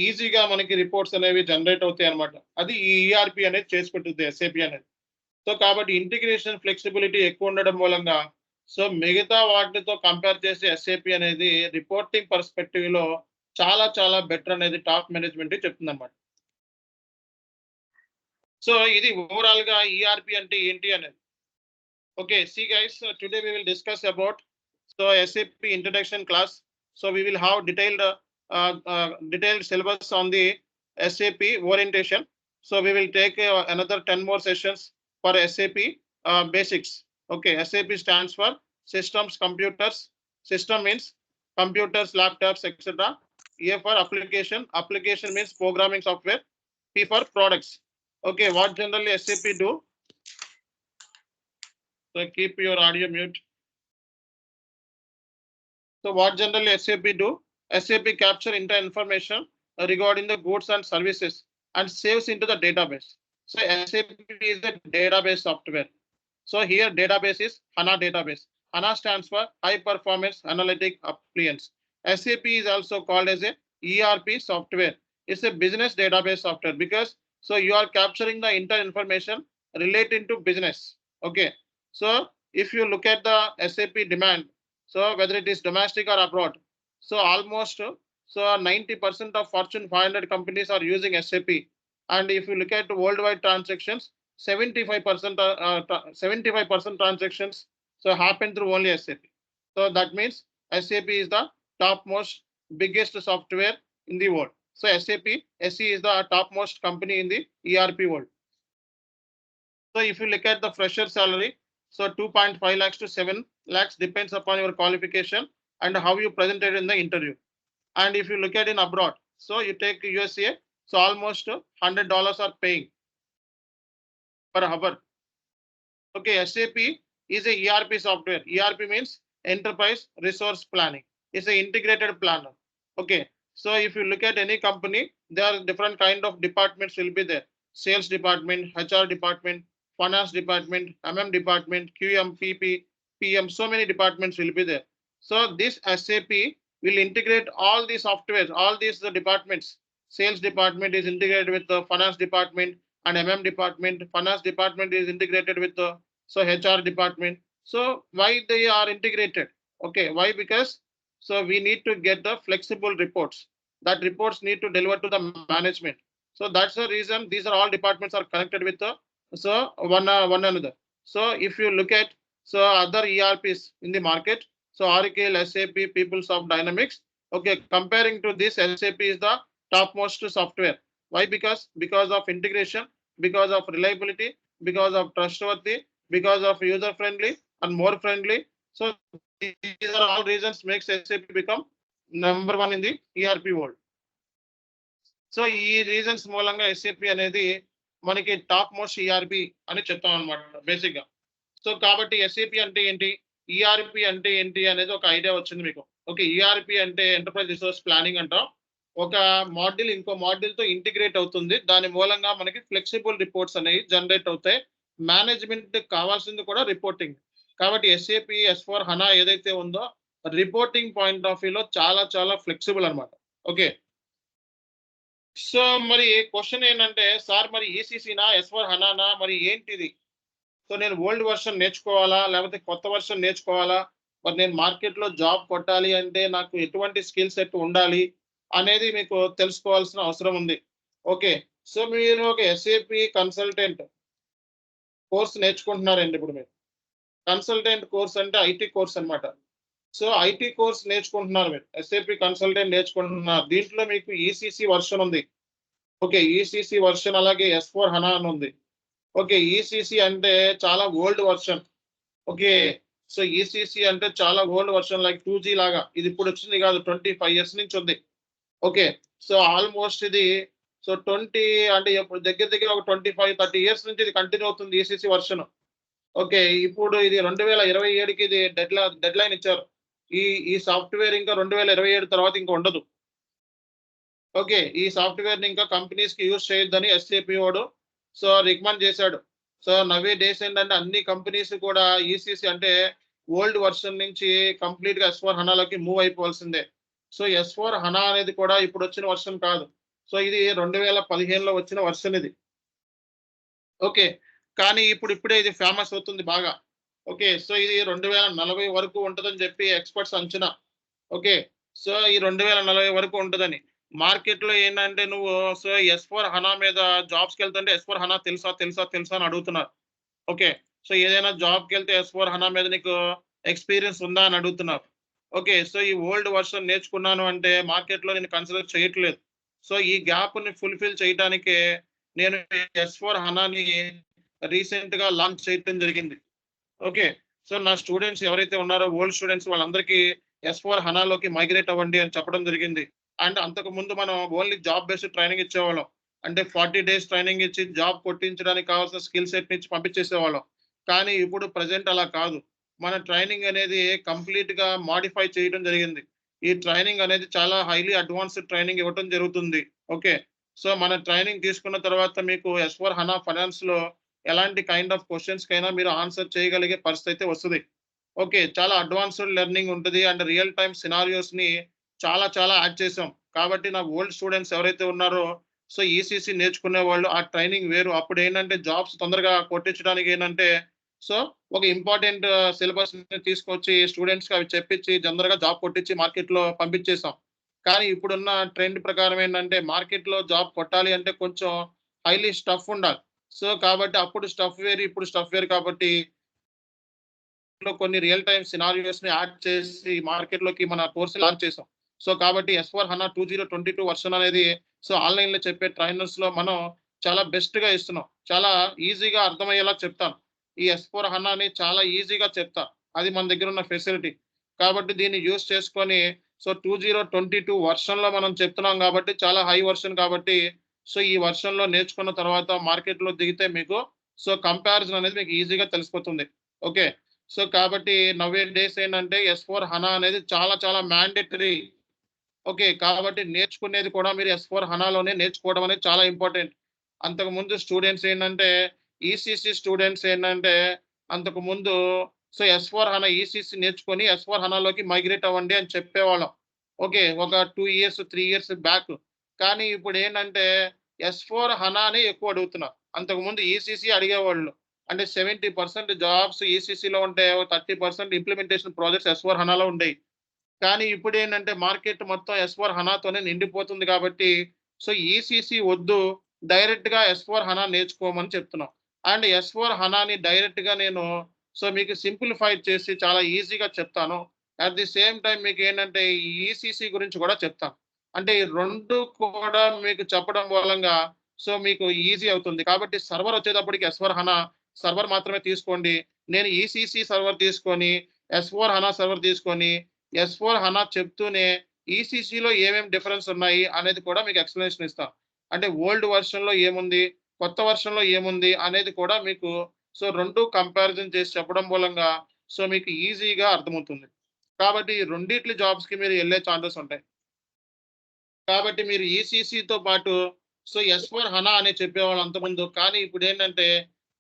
ఈజీగా మనకి రిపోర్ట్స్ అనేవి జనరేట్ అవుతాయి అనమాట. అది ఈ ఈఆర్పి అనేది చేసి పెట్టుద్ది ఎస్ఏపి అనేది. సో కాబట్టి ఇంటిగ్రేషన్ ఫ్లెక్సిబిలిటీ ఎక్కువ ఉండడం మూలంగా సో మిగతా వాటితో కంపేర్ చేసి ఎస్ఏపి అనేది రిపోర్టింగ్ పర్స్పెక్టివ్ లో చాలా చాలా బెటర్ అనేది టాప్ మేనేజ్మెంట్ చెప్తుంది అనమాట. సో ఇది ఓవరాల్ గా ఈఆర్పి అంటే ఏంటి అనేది. Okay, see guys, today we will discuss about so SAP introduction class. So we will have detailed syllabus on the SAP orientation. So we will take another 10 more sessions for SAP basics. Okay, SAP stands for systems, computers. System means computers, laptops, etc. A for application. Application means programming software. P for products. Okay, what generally SAP do? So keep your audio mute. So what generally SAP do? SAP capture information regarding the goods and services and saves into the database. So SAP is a database software. So here database is HANA database. HANA stands for High Performance Analytic Appliance. SAP is also called as a ERP software. It's a business database software because so you are capturing the information relating to business. Okay. So if you look at the SAP demand, so whether it is domestic or abroad, so almost so 90% of Fortune 500 companies are using SAP. And if you look at worldwide transactions, 75% transactions so happen through only SAP. So that means SAP is the topmost biggest software in the world. So SAP SE is the topmost company in the ERP world. So if you look at the fresher salary, so 2.5 lakhs to 7 lakhs depends upon your qualification and how you presented in the interview. And if you look at in abroad, so you take USA, so almost $100 are paying per hour. Okay, SAP is a ERP software. ERP means enterprise resource planning. It's an integrated planner. Okay, so if you look at any company, there are different kind of departments will be there. Sales department, HR department, finance department, MM department, QM, PP, PM, so many departments will be there. So this SAP will integrate all these softwares, all these departments. Sales department is integrated with the finance department and MM department. Finance department is integrated with the so HR department. So why they are integrated? Okay, why? Because so we need to get the flexible reports. That reports need to deliver to the management. So that's the reason these are all departments are connected with the so one another. So if you look at so other ERPs in the market, so Oracle, SAP, PeopleSoft, Dynamics, Okay, comparing to this, SAP is the topmost software. Why? Because of integration, because of reliability, because of trustworthy, because of user friendly and more friendly. So these are all reasons makes SAP become number one in the ERP world. So ఈ reasons మూలంగా SAP అనేది మనకి top most ERP అని చెప్తాం అనమాట basic గా. So కాబట్టి SAP అంటే ఏంటి, ఈఆర్పి అంటే ఏంటి అనేది ఒక ఐడియా వచ్చింది మీకు. ఓకే, ఈఆర్పి అంటే ఎంటర్ప్రైజ్ రిసోర్స్ ప్లానింగ్ అంటాం. ఒక మాడ్యూల్ ఇంకో మాడ్యూల్ తో ఇంటిగ్రేట్ అవుతుంది. దాని మూలంగా మనకి ఫ్లెక్సిబుల్ రిపోర్ట్స్ అనేవి జనరేట్ అవుతాయి. మేనేజ్మెంట్ కావాల్సింది కూడా రిపోర్టింగ్. కాబట్టి ఎస్ఏపి S4 హనా ఏదైతే ఉందో రిపోర్టింగ్ పాయింట్ ఆఫ్ వ్యూలో చాలా చాలా ఫ్లెక్సిబుల్ అనమాట. ఓకే, సో మరి క్వశ్చన్ ఏంటంటే, సార్ మరి ఈసీసీనా S4 హనానా మరి ఏంటిది? సో నేను ఓల్డ్ వర్షన్ నేర్చుకోవాలా లేకపోతే కొత్త వర్షన్ నేర్చుకోవాలా? మరి నేను మార్కెట్లో జాబ్ కొట్టాలి అంటే నాకు ఎటువంటి స్కిల్ సెట్ ఉండాలి అనేది మీకు తెలుసుకోవాల్సిన అవసరం ఉంది. ఓకే, సో మీరు ఒక ఎస్ఏపి కన్సల్టెంట్ కోర్స్ నేర్చుకుంటున్నారండి. ఇప్పుడు మీరు కన్సల్టెంట్ కోర్స్ అంటే ఐటీ కోర్స్ అన్నమాట. సో ఐటీ కోర్స్ నేర్చుకుంటున్నారు, మీరు ఎస్ఏపి కన్సల్టెంట్ నేర్చుకుంటున్నారు. దీంట్లో మీకు ఈసీసీ వర్షన్ ఉంది. ఓకే, ఈసీసీ వర్షన్ అలాగే S4 హనా అని ఉంది. ఓకే, ఈసీసీ అంటే చాలా old version. Okay, so ECC అంటే చాలా ఓల్డ్ వర్షన్, లైక్ 2G లాగా. ఇది ఇప్పుడు వచ్చింది కాదు, 25 years నుంచి ఉంది. ఓకే, సో ఆల్మోస్ట్ ఇది సో 20 అంటే ఇప్పుడు దగ్గర దగ్గర ఒక 25-30 years నుంచి ఇది కంటిన్యూ అవుతుంది ఈసీసీ వర్షన్. ఓకే, ఇప్పుడు ఇది 2027కి ఇది డెడ్ లైన్ ఇచ్చారు. ఈ ఈ సాఫ్ట్వేర్ ఇంకా 2027 తర్వాత ఇంకా ఉండదు. ఓకే, ఈ సాఫ్ట్వేర్ ని ఇంకా కంపెనీస్ కి యూజ్ చేయొద్దని ఎస్ఏపి వాడు సో రికమెండ్ చేశాడు. సో నవే డేస్ ఏంటంటే అన్ని కంపెనీస్ కూడా ఈసీసీ అంటే ఓల్డ్ వర్షన్ నుంచి కంప్లీట్ గా S4 హనాలోకి మూవ్ అయిపోవాల్సిందే. సో S4 హనా అనేది కూడా ఇప్పుడు వచ్చిన వర్షన్ కాదు. సో ఇది 2015లో వచ్చిన వర్షన్ ఇది. ఓకే, కానీ ఇప్పుడే ఇది ఫేమస్ అవుతుంది బాగా. ఓకే, సో ఇది 2040 వరకు ఉంటుందని చెప్పి ఎక్స్పర్ట్స్ అంచనా. ఓకే, సో ఈ 2040 వరకు ఉంటుందని. మార్కెట్ లో ఏంటంటే నువ్వు సో S4 హనా మీద జాబ్స్కి వెళ్తుంటే S4 హనా తెలుసా తెలుసా తెలుసా అని అడుగుతున్నారు. ఓకే, సో ఏదైనా జాబ్కి వెళ్తే S4 హనా మీద నీకు ఎక్స్పీరియన్స్ ఉందా అని అడుగుతున్నారు. ఓకే, సో ఈ ఓల్డ్ వర్షన్ నేర్చుకున్నాను అంటే మార్కెట్ లో నేను కన్సిడర్ చేయట్లేదు. సో ఈ గ్యాప్ ని ఫుల్ఫిల్ చేయడానికే నేను S4 హనాని రీసెంట్ గా లాంచ్ చేయడం జరిగింది. ఓకే, సో నా స్టూడెంట్స్ ఎవరైతే ఉన్నారో ఓల్డ్ స్టూడెంట్స్ వాళ్ళందరికీ S4 హనాలోకి మైగ్రేట్ అవ్వండి అని చెప్పడం జరిగింది. అండ్ అంతకు ముందు మనం ఓన్లీ జాబ్ బేస్డ్ ట్రైనింగ్ ఇచ్చేవాళ్ళం. అంటే 40 days ట్రైనింగ్ ఇచ్చి జాబ్ కొట్టించడానికి కావాల్సిన స్కిల్ సెట్ నుంచి పంపించేసేవాళ్ళం. కానీ ఇప్పుడు ప్రెజెంట్ అలా కాదు. మన ట్రైనింగ్ అనేది కంప్లీట్ గా మాడిఫై చేయడం జరిగింది. ఈ ట్రైనింగ్ అనేది చాలా హైలీ అడ్వాన్స్డ్ ట్రైనింగ్ ఇవ్వడం జరుగుతుంది. ఓకే, సో మన ట్రైనింగ్ తీసుకున్న తర్వాత మీకు S4 హనా ఫైనాన్స్ లో ఎలాంటి కైండ్ ఆఫ్ క్వశ్చన్స్ కైనా మీరు ఆన్సర్ చేయగలిగే పరిస్థితి అయితే వస్తుంది. ఓకే, చాలా అడ్వాన్స్డ్ లెర్నింగ్ ఉంటుంది అండ్ రియల్ టైమ్ సినారియోస్ ని చాలా చాలా యాడ్ చేసాం. కాబట్టి నా ఓల్డ్ స్టూడెంట్స్ ఎవరైతే ఉన్నారో సో ఈసీసీ నేర్చుకునే వాళ్ళు ఆ ట్రైనింగ్ వేరు. అప్పుడు ఏంటంటే జాబ్స్ తొందరగా కొట్టించడానికి ఏంటంటే సో ఒక ఇంపార్టెంట్ సిలబస్ తీసుకొచ్చి స్టూడెంట్స్ కి అవి చెప్పించి తొందరగా జాబ్ కొట్టించి మార్కెట్ లో పంపించేసాం. కానీ ఇప్పుడున్న ట్రెండ్ ప్రకారం ఏంటంటే మార్కెట్ లో జాబ్ కొట్టాలి అంటే కొంచెం హైలీ స్టఫ్ ఉండాలి. సో కాబట్టి అప్పుడు స్టఫ్ వేరు, ఇప్పుడు స్టఫ్ వేరు. కాబట్టి కొన్ని రియల్ టైమ్ సినారియోస్ ని యాడ్ చేసి మార్కెట్ లోకి మన కోర్స్ లాంచ్ చేసాం. సో కాబట్టి S4 హనా 2022 వర్షన్ అనేది సో ఆన్లైన్ లో చెప్పే ట్రైనర్స్ లో మనం చాలా బెస్ట్ గా ఇస్తున్నాం. చాలా ఈజీగా అర్థమయ్యేలా చెప్తాను. ఈ S4 హనాని చాలా ఈజీగా చెప్తా. అది మన దగ్గర ఉన్న ఫెసిలిటీ. కాబట్టి దీన్ని యూజ్ చేసుకొని సో 2022 వర్షన్ లో మనం చెప్తున్నాం కాబట్టి చాలా హై వర్షన్ కాబట్టి సో ఈ వర్షన్ లో నేర్చుకున్న తర్వాత మార్కెట్ లో దిగితే మీకు సో కంపారిజన్ అనేది మీకు ఈజీగా తెలిసిపోతుంది. ఓకే, సో కాబట్టి నవే డేస్ ఏంటంటే S4 హనా అనేది చాలా చాలా మ్యాండేటరీ. ఓకే, కాబట్టి నేర్చుకునేది కూడా మీరు S4 హనాలోనే నేర్చుకోవడం అనేది చాలా ఇంపార్టెంట్. అంతకుముందు స్టూడెంట్స్ ఏంటంటే ఈసీసీ స్టూడెంట్స్ ఏంటంటే అంతకుముందు సో S4 హనా ఈసీసీ నేర్చుకొని S4 హనాలోకి మైగ్రేట్ అవ్వండి అని చెప్పేవాళ్ళం. ఓకే, ఒక 2 years 3 years బ్యాక్. కానీ ఇప్పుడు ఏంటంటే S4 హనానే ఎక్కువ అడుగుతున్నారు. అంతకుముందు ఈసీసీ అడిగేవాళ్ళు. అంటే 70% జాబ్స్ ఈసీసీలో ఉంటే 30% ఇంప్లిమెంటేషన్ ప్రాజెక్ట్స్ S4 హనాలో ఉండేవి. కానీ ఇప్పుడు ఏంటంటే మార్కెట్ మొత్తం S4 హనాతోనే నిండిపోతుంది కాబట్టి సో ఈసీసీ వద్దు, డైరెక్ట్ గా S4 హనా నేర్చుకోమని చెప్తున్నాం. అండ్ S4 హనాని డైరెక్ట్ గా నేను సో మీకు సింప్లిఫై చేసి చాలా ఈజీగా చెప్తాను. అట్ ది సేమ్ టైం మీకు ఏంటంటే ఈ ఈసీసీ గురించి కూడా చెప్తాను. అంటే ఈ 2 కూడా మీకు చెప్పడం మూలంగా సో మీకు ఈజీ అవుతుంది. కాబట్టి సర్వర్ వచ్చేటప్పటికి ఎస్4 హనా సర్వర్ మాత్రమే తీసుకోండి. నేను ఈసీసీ సర్వర్ తీసుకొని, ఎస్4 హనా సర్వర్ తీసుకొని, ఎస్4 హనా చెప్తూనే ఈసీసీలో ఏమేమి డిఫరెన్స్ ఉన్నాయి అనేది కూడా మీకు ఎక్స్‌ప్లనేషన్ ఇస్తాను. అంటే ఓల్డ్ వెర్షన్‌లో ఏముంది, కొత్త వెర్షన్‌లో ఏముంది అనేది కూడా మీకు సో 2 కంపారిజన్ చేసి చెప్పడం మూలంగా సో మీకు ఈజీగా అర్థమవుతుంది. కాబట్టి ఈ రెండిట్లి జాబ్స్‌కి మీరు ఎళ్ళే ఛాన్సెస్ ఉంటాయి. కాబట్టి మీరు ఈసీసీతో పాటు సో ఎస్4 హనా అని చెప్పేవాళ్ళు అంతకుముందు. కానీ ఇప్పుడేంటంటే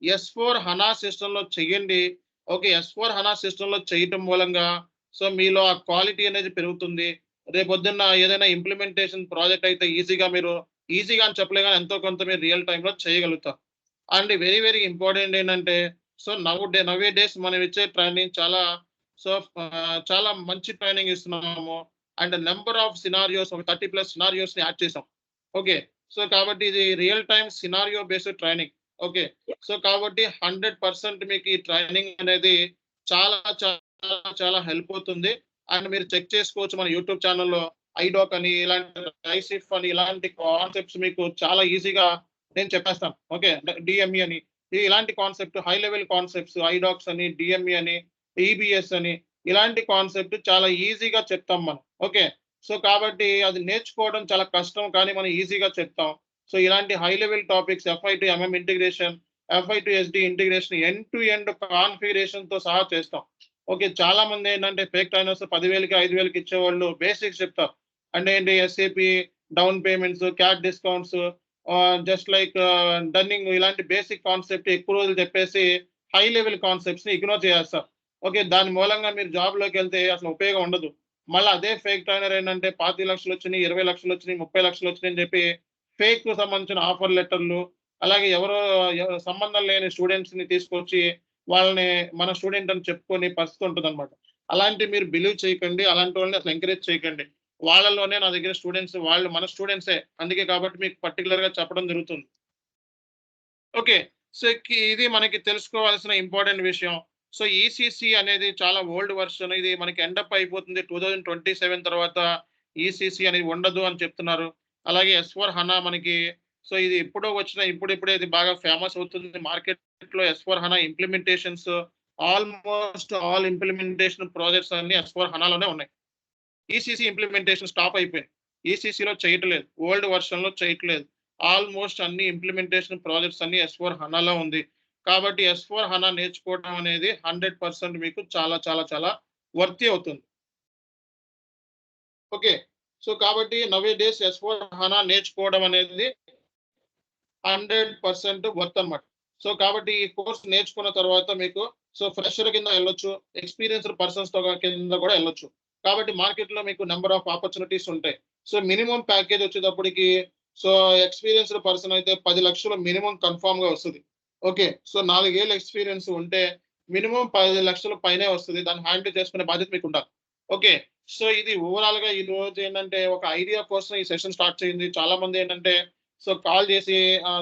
ఎస్4 హనా సిస్టమ్‌లో చెయ్యండి. ఓకే. ఎస్4 హనా సిస్టమ్‌లో చేయటం మూలంగా సో మీలో ఆ క్వాలిటీ అనేది పెరుగుతుంది. రేపొద్దున్న ఏదైనా ఇంప్లిమెంటేషన్ ప్రాజెక్ట్ అయితే ఈజీగా అని చెప్పలే గాని ఎంతో కొంత మీరు రియల్ టైమ్‌లో చేయగలుగుతారు. అండ్ వెరీ వెరీ ఇంపార్టెంట్ ఏంటంటే సో నౌ ఏ డేస్ మనం ఇచ్చే ట్రైనింగ్ సో చాలా మంచి ట్రైనింగ్ ఇస్తున్నాము. అండ్ నంబర్ ఆఫ్ సినారియోస్ ఒక 30+ సినారియోస్‌ని యాడ్ చేసాం. ఓకే. సో కాబట్టి ఇది real time scenario based training. Okay. So కాబట్టి 100% మీకు ఈ ట్రైనింగ్ అనేది చాలా హెల్ప్ అవుతుంది. అండ్ మీరు చెక్ చేసుకోవచ్చు మన యూట్యూబ్ ఛానెల్‌లో ఐడాక్ అని, ఇలాంటి ఐసిఫ్ అని ఇలాంటి కాన్సెప్ట్స్ మీకు చాలా ఈజీగా నేను చెప్పేస్తాను. ఓకే. డిఎంఈ అని ఇలాంటి కాన్సెప్ట్ హై లెవెల్ కాన్సెప్ట్స్ ఐడాక్స్ అని, డిఎంఈ అని, ఈబీఎస్ అని ఇలాంటి కాన్సెప్ట్ చాలా ఈజీగా చెప్తాం మనం. ఓకే. సో కాబట్టి అది నేర్చుకోవడం చాలా కష్టం కానీ మనం ఈజీగా చెప్తాం. సో ఇలాంటి high level topics FI to MM integration, FI to SD integration end to end కాన్ఫిగరేషన్‌తో సహా చేస్తాం. ఓకే. చాలా మంది ఏంటంటే ఫేక్ ట్రైనర్స్ 10,000కి, 5,000కి ఇచ్చేవాళ్ళు బేసిక్స్ చెప్తారు. అంటే ఏంటి SAP, down payments, cat discounts just like dunning ఇలాంటి బేసిక్ కాన్సెప్ట్ ఎక్కువ రోజులు చెప్పేసి హై లెవెల్ కాన్సెప్ట్స్‌ని ఇగ్నోర్ చేసేస్తారు. ఓకే. దాని మూలంగా మీరు జాబ్‌లోకెళ్తే అసలు ఉపయోగం ఉండదు. మళ్ళా అదే ఫేక్ ట్రైనర్ ఏంటంటే 25,00,000 వచ్చినియి, 20,00,000 వచ్చినియి, 30,00,000 వచ్చినియి అని చెప్పి ఫేక్‌కు సంబంధించిన ఆఫర్ లెటర్‌లు, అలాగే ఎవరో సంబంధం లేని స్టూడెంట్స్‌ని తీసుకొచ్చి వాళ్ళని మన స్టూడెంట్ అని చెప్పుకునే పరిస్థితి ఉంటదన్నమాట. అలాంటివి మీరు బిలీవ్ చేయకండి. అలాంటి వాళ్ళని అసలు ఎంకరేజ్ చేయకండి. వాళ్ళలోనే నా దగ్గర స్టూడెంట్స్ వాళ్ళు మన స్టూడెంట్సే. అందుకే కాబట్టి మీకు పర్టిక్యులర్‌గా చెప్పడం జరుగుతుంది. ఓకే. సో, ఇది మనకి తెలుసుకోవాల్సిన ఇంపార్టెంట్ విషయం. సో, ఈసీసీ అనేది చాలా ఓల్డ్ వెర్షన్. ఇది మనకి ఎండప్ అయిపోతుంది. 2027 తర్వాత ఈసీసీ అనేది ఉండదు అని చెప్తున్నారు. అలాగే ఎస్4 హనా మనకి సో, ఇది ఎప్పుడో వచ్చిన ఇప్పుడిప్పుడే ఇది బాగా ఫేమస్ అవుతుంది. మార్కెట్‌లో ఎస్4 HANA implementations almost all implementation projects అన్నీ ఎస్4 హనాలోనే ఉన్నాయి. ఈసీసీ ఇంప్లిమెంటేషన్ స్టాప్ అయిపోయింది. ఈసీసీలో చేయట్లేదు. ఓల్డ్ వెర్షన్‌లో చేయట్లేదు. ఆల్‌మోస్ట్ అన్ని ఇంప్లిమెంటేషన్ ప్రాజెక్ట్స్ అన్నీ ఎస్4 హనాలో ఉంది. కాబట్టి ఎస్4 హనా నేర్చుకోవడం అనేది 100% మీకు చాలా వర్తీ అవుతుంది. ఓకే. సో, కాబట్టి నౌ ఏ డేస్ ఎస్4 హనా నేర్చుకోవడం అనేది 100% వర్త్ అన్నమాట. సో, కాబట్టి ఈ కోర్స్ నేర్చుకున్న తర్వాత మీకు సో, ఫ్రెషర్ కింద ఎళ్ళొచ్చు. ఎక్స్‌పీరియన్స్‌డ్ పర్సన్స్‌తో కింద కూడా ఎళ్ళొచ్చు. కాబట్టి మార్కెట్‌లో మీకు నంబర్ ఆఫ్ ఆపర్చునిటీస్ ఉంటాయి. సో, మినిమమ్ ప్యాకేజ్ వచ్చేటప్పటికి సో, ఎక్స్‌పీరియన్స్‌డ్ పర్సన్ అయితే 10,00,000 మినిమమ్ కన్ఫర్మ్‌గా వస్తది. ఓకే. సో, 4 ఏళ్ల ఎక్స్‌పీరియన్స్ ఉంటే మినిమమ్ 10,00,000 పైనే వస్తది. దాన్ని హ్యాండిల్ చేసుకునే బాధ్యత మీకుండాలి. ఓకే. సో, ఇది ఓవరాల్‌గా ఈ రోజు ఏంటంటే ఒక ఐడియా కోసం ఈ సెషన్ స్టార్ట్ చేయండి. చాలా మంది ఏంటంటే సో, కాల్ చేసి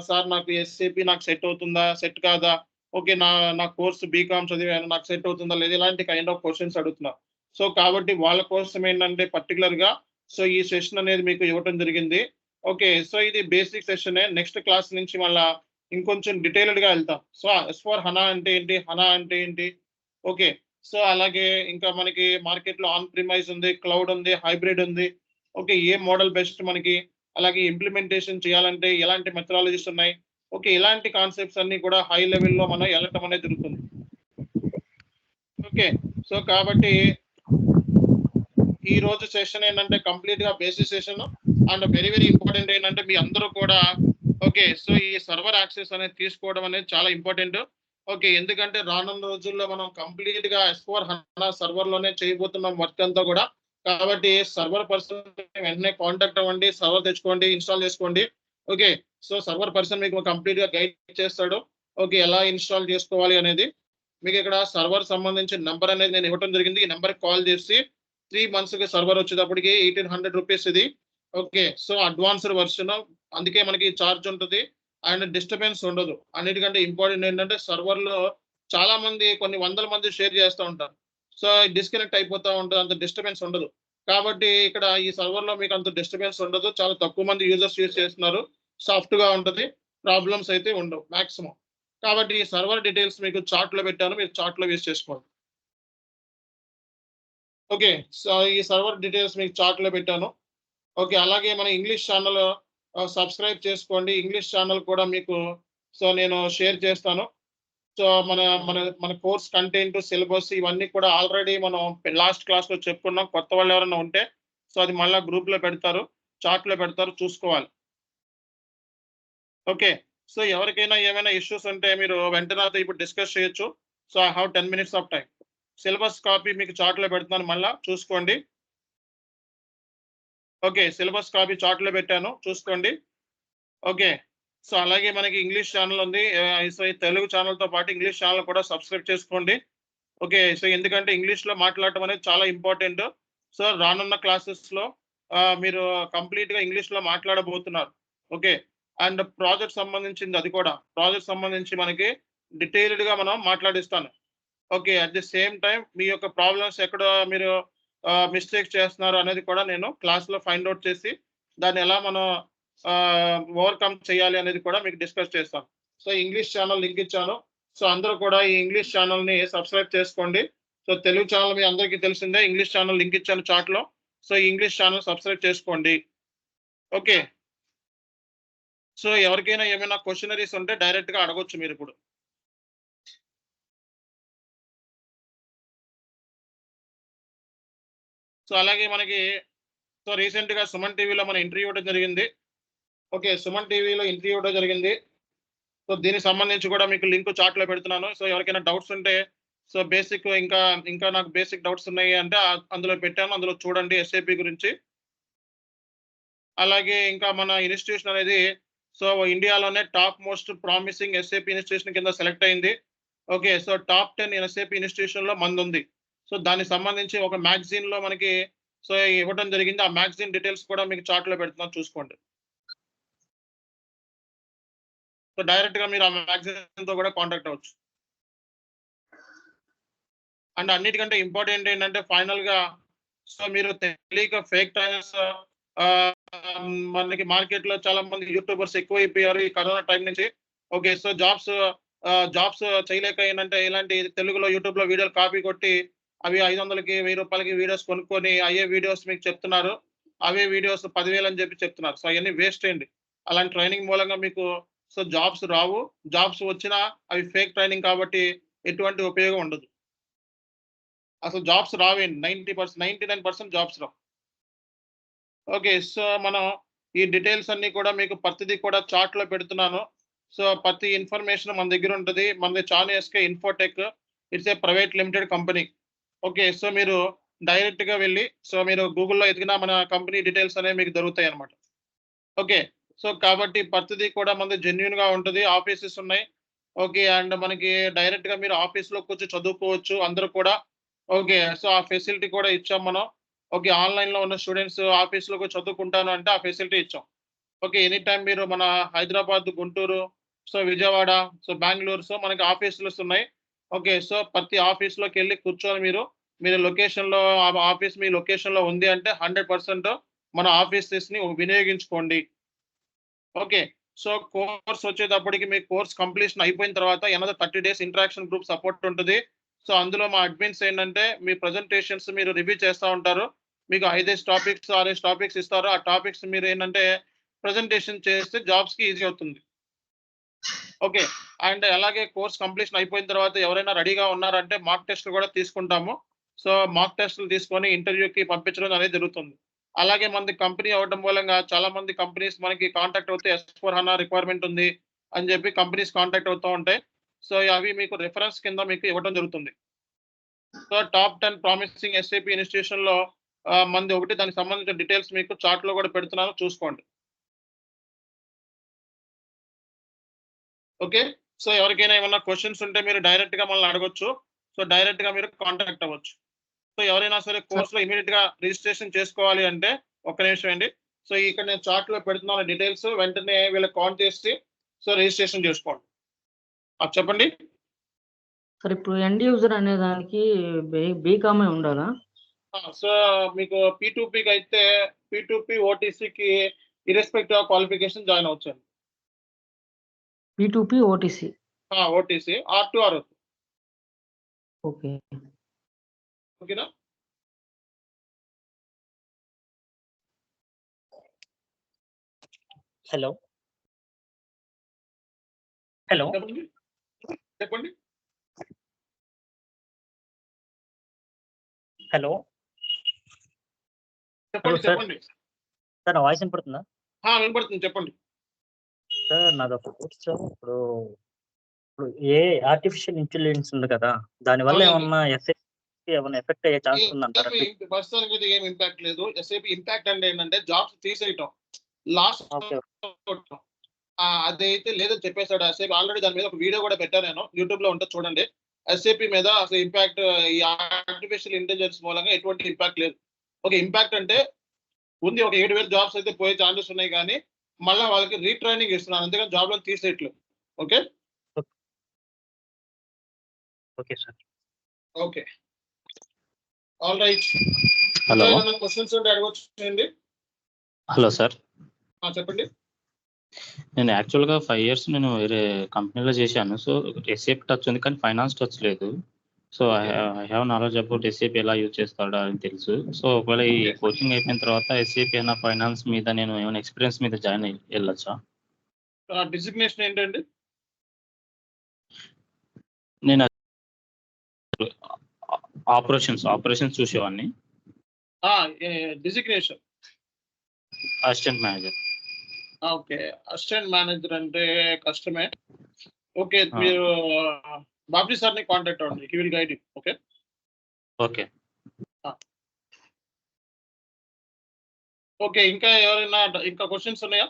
సార్ నాకు ఎస్ఏపీ నాకు సెట్ అవుతుందా? సెట్ కాదా? ఓకే. నా కోర్స్ బీకామ్ చదివాను. నాకు సెట్ అవుతుందా? లేదా? ఇలాంటి కైండ్ ఆఫ్ క్వెషన్స్ అడుగుతున్నారు. సో, కాబట్టి వాళ్ళ కోసం ఏంటంటే పర్టిక్యులర్‌గా సో, ఈ సెషన్ అనేది మీకు ఇవ్వటం జరిగింది. ఓకే. సో, ఇది బేసిక్ సెషనే. నెక్స్ట్ క్లాస్ నుంచి మళ్ళా ఇంకొంచెం డీటెయిల్డ్‌గా ఎళ్తాం. సో, ఎస్4 హనా అంటే ఏంటి? హనా అంటే ఏంటి? ఓకే. సో, అలాగే ఇంకా మనకి మార్కెట్‌లో ఆన్ ప్రిమైజ్ ఉంది, క్లౌడ్ ఉంది, హైబ్రిడ్ ఉంది. ఓకే. ఏ మోడల్ బెస్ట్ మనకి? అలాగే ఇంప్లిమెంటేషన్ చేయాలంటే ఎలాంటి మెథడాలజీస్ ఉన్నాయి? ఓకే. ఇలాంటి కాన్సెప్ట్స్ అన్నీ కూడా హై లెవెల్‌లో మనం ఎళ్ళటం అనేది జరుగుతుంది. ఓకే. సో, కాబట్టి ఈ రోజు సెషన్ ఏంటంటే కంప్లీట్‌గా basic session and very important ఏంటంటే మీ అందరూ కూడా ఓకే. సో, ఈ సర్వర్ యాక్సెస్ అనేది తీసుకోవడం అనేది చాలా ఇంపార్టెంట్. ఓకే. ఎందుకంటే రానున్న రోజుల్లో మనం కంప్లీట్‌గా ఎస్4 హనా సర్వర్‌లోనే చేయబోతున్నాం వర్క్ అంతా కూడా. కాబట్టి సర్వర్ పర్సన్ వెంటనే కాంటాక్ట్ అవ్వండి. సర్వర్ తెచ్చుకోండి, ఇన్‌స్టాల్ చేసుకోండి. ఓకే. సో, సర్వర్ పర్సన్ మీకు కంప్లీట్‌గా గైడ్ చేస్తాడు. ఓకే. ఎలా ఇన్‌స్టాల్ చేసుకోవాలి అనేది. మీకిక్కడ సర్వర్ సంబంధించిన నంబర్ అనేది నేను ఇవ్వటం జరిగింది. ఈ నంబర్‌కి కాల్ చేసి 3 మంత్స్‌కి సర్వర్ వచ్చేటప్పటికి రూ. 1,800 ఇది. ఓకే. సో, అడ్వాన్స్డ్ వెర్షన్ అందుకే మనకి చార్జ్ ఉంటది. అండ్ డిస్టర్బెన్స్ ఉండదు. అన్నిటికంటే ఇంపార్టెంట్ ఏంటంటే సర్వర్‌లో చాలా మంది కొన్ని వందల మంది షేర్ చేస్తా ఉంటారు. సో డిస్కనెక్ట్ అయిపోతూ ఉంటుంది, అంత డిస్టర్బెన్స్ ఉండదు. కాబట్టి ఇక్కడ ఈ సర్వర్లో మీకు అంత డిస్టర్బెన్స్ ఉండదు, చాలా తక్కువ మంది యూజర్స్ యూజ్ చేస్తున్నారు, సాఫ్ట్గా ఉంటుంది, ప్రాబ్లమ్స్ అయితే ఉండవు మాక్సిమం. కాబట్టి ఈ సర్వర్ డీటెయిల్స్ మీకు చార్ట్లో పెట్టాను, మీరు చార్ట్లో యూజ్ చేసుకోండి. ఓకే, సో ఈ సర్వర్ డీటెయిల్స్ మీకు చార్ట్లో పెట్టాను. ఓకే, అలాగే మన ఇంగ్లీష్ ఛానల్ సబ్స్క్రైబ్ చేసుకోండి. ఇంగ్లీష్ ఛానల్ కూడా మీకు సో నేను షేర్ చేస్తాను. సో మన మన మన కోర్స్ కంటెంట్, సిలబస్ ఇవన్నీ కూడా ఆల్రెడీ మనం లాస్ట్ క్లాస్లో చెప్పుకున్నాం. కొత్త వాళ్ళు ఎవరైనా ఉంటే సో అది మళ్ళీ గ్రూప్లో పెడతారు, చాట్లో పెడతారు, చూసుకోవాలి. ఓకే, సో ఎవరికైనా ఏమైనా ఇష్యూస్ ఉంటే మీరు వెంటనే ఇప్పుడు డిస్కస్ చేయొచ్చు. So I have 10 minutes of time. Syllabus copy మీకు చాట్లో పెడుతున్నాను, మళ్ళీ చూసుకోండి. ఓకే, సిలబస్ కాపీ చాట్లో పెట్టాను, చూసుకోండి. ఓకే, సో అలాగే మనకి ఇంగ్లీష్ ఛానల్ ఉంది. సో ఈ తెలుగు ఛానల్తో పాటు ఇంగ్లీష్ ఛానల్ కూడా సబ్స్క్రైబ్ చేసుకోండి. ఓకే, సో ఎందుకంటే ఇంగ్లీష్లో మాట్లాడటం అనేది చాలా ఇంపార్టెంట్. సో రానున్న క్లాసెస్లో మీరు కంప్లీట్గా ఇంగ్లీష్లో మాట్లాడబోతున్నారు. ఓకే, అండ్ ప్రాజెక్ట్ సంబంధించింది, అది కూడా ప్రాజెక్ట్ సంబంధించి మనకి డీటెయిల్డ్గా మనం మాట్లాడిస్తాను. Okay, at the same time మీ యొక్క ప్రాబ్లమ్స్ ఎక్కడ మీరు మిస్టేక్స్ చేస్తున్నారు అనేది కూడా నేను క్లాస్లో ఫైండ్ అవుట్ చేసి దాన్ని ఎలా మనం ఓవర్కమ్ చేయాలి అనేది కూడా మీకు డిస్కస్ చేస్తాను. సో ఇంగ్లీష్ ఛానల్ లింక్ ఇచ్చాను. సో అందరూ కూడా ఈ ఇంగ్లీష్ ఛానల్ని సబ్స్క్రైబ్ చేసుకోండి. సో తెలుగు ఛానల్ మీ అందరికీ తెలిసిందే, ఇంగ్లీష్ ఛానల్ లింక్ ఇచ్చాను చాట్లో. సో ఈ ఇంగ్లీష్ ఛానల్ సబ్స్క్రైబ్ చేసుకోండి. ఓకే, సో ఎవరికైనా ఏమైనా క్వశ్చనరీస్ ఉంటే డైరెక్ట్గా అడగొచ్చు మీరు ఇప్పుడు. సో అలాగే మనకి సో రీసెంట్గా సుమన్ టీవీలో మన ఇంటర్వ్యూ ఇవ్వడం జరిగింది. ఓకే, సుమన్ టీవీలో ఇంటర్వ్యూ ఇవ్వడం జరిగింది. సో దీనికి సంబంధించి కూడా మీకు లింక్ చాట్లో పెడుతున్నాను. సో ఎవరికైనా డౌట్స్ ఉంటే సో బేసిక్ ఇంకా నాకు బేసిక్ డౌట్స్ ఉన్నాయి అంటే అందులో పెట్టాను, అందులో చూడండి ఎస్ఏపి గురించి. అలాగే ఇంకా మన ఇన్స్టిట్యూషన్ అనేది సో ఇండియాలోనే top most promising SAP institution కింద సెలెక్ట్ అయింది. ఓకే, సో టాప్ 10 ఎస్ఏపి ఇన్స్టిట్యూషన్లో మంది ఉంది. సో దానికి సంబంధించి ఒక మ్యాగజైన్లో మనకి సో ఇవ్వడం జరిగింది. ఆ మ్యాగజైన్ డీటెయిల్స్ కూడా మీకు చాట్లో పెడుతున్నాను, చూసుకోండి. సో డైరెక్ట్గా మీరు ఆ మ్యాగజైన్తో కూడా కాంటాక్ట్ అవ్వచ్చు. అండ్ అన్నిటికంటే ఇంపార్టెంట్ ఏంటంటే ఫైనల్గా సో మీరు తెలియక ఫేక్ టైమ్స్ మనకి మార్కెట్లో చాలా మంది యూట్యూబర్స్ ఎక్కువ అయిపోయారు ఈ కరోనా టైం నుంచి. ఓకే, సో జాబ్స్ చేయలేక ఏంటంటే ఇలాంటి తెలుగులో యూట్యూబ్లో వీడియోలు కాపీ కొట్టి అవి 500కి 1000 రూపాయలకి వీడియోస్ కొనుక్కొని అయ్యే వీడియోస్ మీకు చెప్తున్నారు, అవే వీడియోస్ 10,000 అని చెప్పి చెప్తున్నారు. సో అవన్నీ వేస్ట్ అయ్యండి. అలాంటి ట్రైనింగ్ మూలంగా మీకు సో జాబ్స్ రావు, జాబ్స్ వచ్చినా అవి ఫేక్ ట్రైనింగ్ కాబట్టి ఎటువంటి ఉపయోగం ఉండదు. అసలు జాబ్స్ రావేండి, 99% జాబ్స్ రావు. ఓకే, సో మనం ఈ డీటెయిల్స్ అన్ని కూడా మీకు ప్రతిదీ కూడా చార్ట్లో పెడుతున్నాను. సో ప్రతి ఇన్ఫర్మేషన్ మన దగ్గర ఉంటుంది. మనది Chan SK Infotech, it's a private limited company. Okay, so మీరు డైరెక్ట్గా వెళ్ళి సో మీరు గూగుల్లో ఎతికినా మన కంపెనీ డీటెయిల్స్ అనేవి మీకు దొరుకుతాయి అన్నమాట. ఓకే, సో కాబట్టి ప్రతిదీ కూడా మనది జెన్యూన్గా ఉంటుంది. ఆఫీసెస్ ఉన్నాయి. ఓకే, అండ్ మనకి డైరెక్ట్గా మీరు ఆఫీస్లో కూర్చొని చదువుకోవచ్చు అందరూ కూడా. ఓకే, సో ఆ ఫెసిలిటీ కూడా ఇచ్చాం మనం. ఓకే, ఆన్లైన్లో ఉన్న స్టూడెంట్స్ ఆఫీస్లో చదువుకుంటాను అంటే ఆ ఫెసిలిటీ ఇచ్చాం. ఓకే, ఎనీ టైం మీరు మన Hyderabad, Guntur, so Vijayawada, so Bengaluru, so మనకి ఆఫీసులు ఉన్నాయి. ఓకే, సో ప్రతి ఆఫీస్లోకి వెళ్ళి కూర్చొని మీరు లొకేషన్లో ఆఫీస్ మీ లొకేషన్లో ఉంది అంటే 100% మన ఆఫీసెస్ని వినియోగించుకోండి. ఓకే, సో కోర్స్ వచ్చేటప్పటికి మీ కోర్స్ కంప్లీషన్ అయిపోయిన తర్వాత another 30 days interaction group support ఉంటుంది. సో అందులో మా అడ్మిన్స్ ఏంటంటే మీ ప్రజెంటేషన్స్ మీరు రివ్యూ చేస్తూ ఉంటారు. మీకు 5 టాపిక్స్ 6 టాపిక్స్ ఇస్తారు. ఆ టాపిక్స్ మీరు ఏంటంటే ప్రజెంటేషన్ చేస్తే జాబ్స్కి ఈజీ అవుతుంది. ఓకే, అండ్ అలాగే కోర్స్ కంప్లీషన్ అయిపోయిన తర్వాత ఎవరైనా రెడీగా ఉన్నారంటే మాక్ టెస్ట్లు కూడా తీసుకుంటాము. సో మాక్ టెస్టులు తీసుకొని ఇంటర్వ్యూకి పంపించడం అనేది జరుగుతుంది. అలాగే మనది కంపెనీ అవ్వడం మూలంగా చాలా మంది కంపెనీస్ మనకి కాంటాక్ట్ అవుతే S/4HANA రిక్వైర్మెంట్ ఉంది అని చెప్పి కంపెనీస్ కాంటాక్ట్ అవుతూ ఉంటాయి. సో అవి మీకు రిఫరెన్స్ కింద మీకు ఇవ్వడం జరుగుతుంది. సో టాప్ 10 ప్రామిసింగ్ ఎస్ఏపి ఇన్స్టిట్యూషన్లో మంది ఒకటి, దానికి సంబంధించిన డీటెయిల్స్ మీకు చార్ట్లో కూడా పెడుతున్నాను, చూసుకోండి. ఓకే, సో ఎవరికైనా ఏమన్నా క్వశ్చన్స్ ఉంటే మీరు డైరెక్ట్గా మనల్ని అడగొచ్చు. సో డైరెక్ట్గా మీరు కాంటాక్ట్ అవ్వచ్చు. సో ఎవరైనా సరే కోర్సులో ఇమీడియట్గా రిజిస్ట్రేషన్ చేసుకోవాలి అంటే ఒక్క నిమిషం అండి. సో ఇక్కడ నేను చార్ట్లో పెడుతున్నాను డీటెయిల్స్, వెంటనే వీళ్ళకి కాల్ చేసి సో రిజిస్ట్రేషన్ చేసుకోండి. చెప్పండి. సార్ ఇప్పుడు ఎండ్ యూజర్ అనే దానికి బీకామే ఉండాలా? సో మీకు P2P అయితే P2P OTCకి ఇర్రెస్పెక్టివ్ ఆఫ్ క్వాలిఫికేషన్ జాయిన్ అవ్వచ్చండి. P2P OTC. OTC R2R ఓకే. ఓకేనా? హలో హలో చెప్పండి చెప్పండి. హలో చెప్పండి సార్. చెప్పండి. సార్ నా వాయిస్ వినపడుతుందా? వినపడుతుంది చెప్పండి. సార్ నాది ఒక కోర్స్ ఇప్పుడు ఏ ఆర్టిఫిషియల్ ఇంటెలిజెన్స్ ఉంది కదా, దానివల్ల అవునండి. ఏమన్నా ఏమన్నా ఎఫెక్ట్ అయ్యే ఛాన్స్ ఉందంటారా? ప్రస్తుతానికి అయితే ఏం ఇంపాక్ట్ లేదు. SAP ఇంపాక్ట్ అంటే ఏంటంటే జాబ్స్ తీసేయటం లాస్ట్ ఓకే అదైతే లేదని చెప్పేశాడు SAP. ఆల్రెడీ దాని మీద ఒక వీడియో కూడా పెట్టాను నేను, యూట్యూబ్ లో ఉంటుంది చూడండి. SAP మీద అసలు ఇంపాక్ట్ ఈ ఆర్టిఫిషియల్ ఇంటెలిజెన్స్ మూలంగా ఎటువంటి ఇంపాక్ట్ లేదు. ఓకే, ఇంపాక్ట్ అంటే ఉంది, ఒక 7,000 జాబ్స్ అయితే పోయే ఛాన్సెస్ ఉన్నాయి, కానీ మళ్ళీ వాళ్ళకి రీట్రైనింగ్ ఇస్తున్నారు, అంతేగాని జాబ్ లో తీసేయట్లేదు. Okay okay sir. Okay all right. Hello questions ఉంటే అడగొచ్చేయండి. హలో సార్, చెప్పండి. నేను యాక్చువల్గా 5 years నేను వేరే కంపెనీలో చేశాను. సో SAP టచ్ ఉంది కానీ ఫైనాన్స్ టచ్ లేదు. So I have knowledge about SAP ఎలా యూజ్ చేస్తాడా అని తెలుసు. సో ఒకవేళ ఈ Okay. కోచింగ్ అయిపోయిన తర్వాత SAP అయినా ఫైనాన్స్ మీద నేను ఏమైనా ఎక్స్పీరియన్స్ మీద జాయిన్ వెళ్ళొచ్చా? డిజిగ్నేషన్ ఏంటండి? నేను ఆపరేషన్స్ చూసేవాడిని. Designation assistant manager. Okay, assistant manager అంటే కష్టమే. ఓకే, మీరు బాబ్జీ సార్ని కాంటాక్ట్ అవ్వండి, he will guide you. Okay okay okay. ఇంకా ఎవరైనా ఇంకా క్వశ్చన్స్ ఉన్నాయా?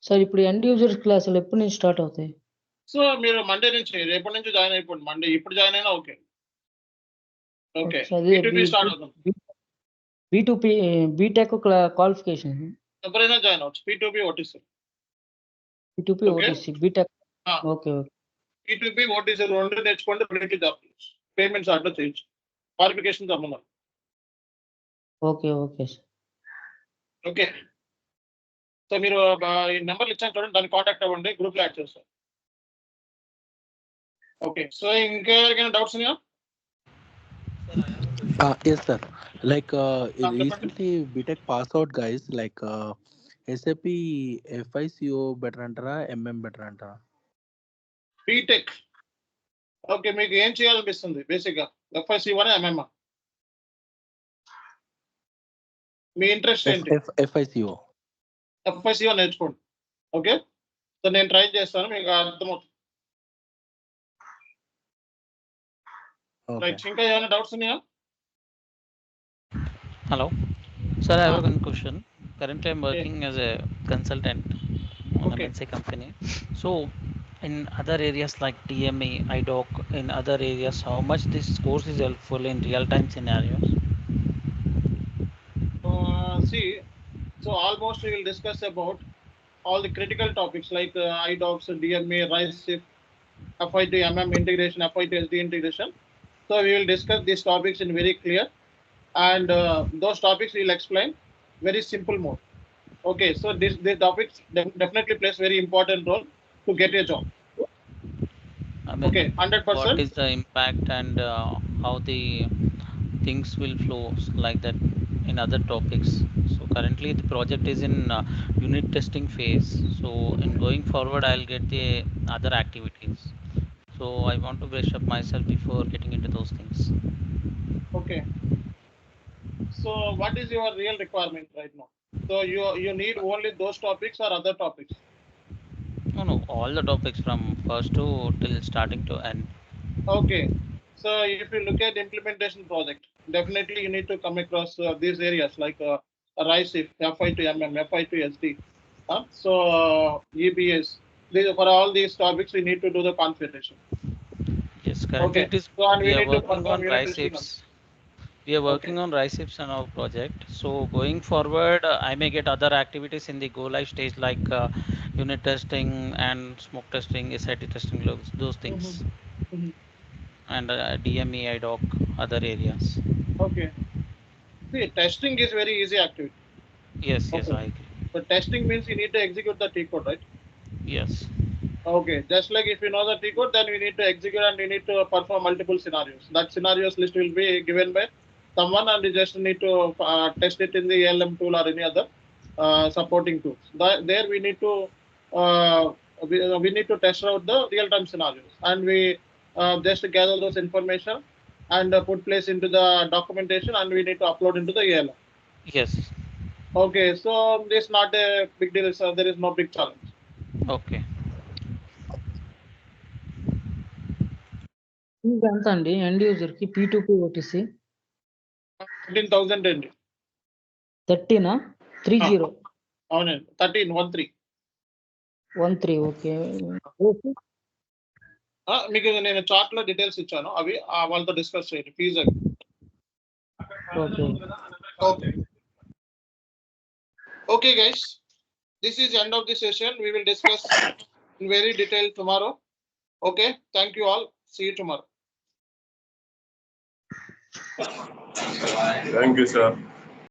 సార్ ఇప్పుడు ఎండ్ యూజర్ క్లాసులు ఎప్పటి నుంచి స్టార్ట్ అవుతాయి? సో మీరు మండే నుంచి, రేపటి నుంచి జాయిన్ అయిపోండి. మండే ఇప్పుడు జాయిన్ అయినా ఓకే. ఓకే, P2P స్టార్ట్ అవుతాం. B2P బీటెక్ క్వాలిఫికేషన్ ఎవరైనా జాయిన్ అవ్వచ్చు. P2P OTC. P2P Okay. OTC B Tech. Ah. Okay okay. P2P OTC రెండు నేర్చుకోండి, బ్రేక్ జాబ్ పేమెంట్స్ ఆర్డర్ చేయొచ్చు, క్వాలిఫికేషన్ సంబంధం. Okay okay sir. Okay, so మీరు ఈ నెంబర్లు ఇచ్చాను చూడండి, దాన్ని కాంటాక్ట్ అవ్వండి, గ్రూప్ లో యాడ్ చేస్తాం. ఓకే, సో ఇంకా ఎవరికైనా డౌట్స్ ఉన్నాయా? Yes, sir. Like చెప్పండి. recently BTech pass out guys, like SAP FICO better antara, MM better antara? B Tech okay, మీకు ఏం చేయాలనిపిస్తుంది బేసిక్ గా? FICO MM మీ ఇంట్రెస్ట్ ఏంటి? FICO. FICO నేర్చుకోండి. ఓకే, సో నేను ట్రై చేస్తాను, మీకు అర్థమవుతుంది. Okay. రైట్, ఇంకా ఏమైనా డౌట్స్ ఉన్నాయా? Hello. Sir, I have one question. Currently, I'm working as a consultant on Okay. a MNC company. So, in other areas like DME, IDOC, in other areas, how much this course is helpful in real-time scenarios? See, so almost we will discuss about all the critical topics like IDOCs, DMA, RISE, FIT, MM integration, FIT, SD integration. So we will discuss these topics in very clear, and those topics we will explain very simple mode. Okay, so these topics definitely plays very important role to get a job. I mean, Okay, 100%. what is the impact and how the things will flow like that in other topics? So currently the project is in unit testing phase. So in going forward, I'll get the other activities. So I want to brush up myself before getting into those things. Okay, so what is your real requirement right now? So you need only those topics or other topics? No, all the topics from first to till starting to end. Okay, so if you look at implementation project, definitely you need to come across these areas like RISE, FI to MM, FI to SD. So EBS. For all these topics, we need to do the configuration. Yes, currently Okay. it is So and we we are need to working perform on unit RISE testing ifs. We are working on RISEPs on our project. So going forward, I may get other activities in the go live stage like unit testing and smoke testing, SIT testing, those things, Mhm. and DME, IDOC, other areas. Okay. See, testing is very easy activity. Yes, yes, Okay. I agree. But testing means you need to execute the T code, right? Yes, Okay. Just like if you know the T code, then we need to execute and we need to perform multiple scenarios. That scenarios list will be given by someone, and you just need to test it in the ALM tool or any other supporting tools. There we need to we need to test out the real-time scenarios, and we just gather those information and put place into the documentation, and we need to upload into the ALM. yes, Okay, so this is not a big deal. So there is no big challenge. okay. Fees ఎంత అండి end user కి P2P OTC 13,000 అండి. 13 30 అవునండి 13 13 okay. మీకు నేను chart లో details ఇచ్చాను, అవి వాళ్ళతో డిస్కస్ చేయండి ఫీజు అవి. Okay okay okay guys, this is end of the session. We will discuss in very detail tomorrow. Okay, thank you all. See you tomorrow. Thank you, sir.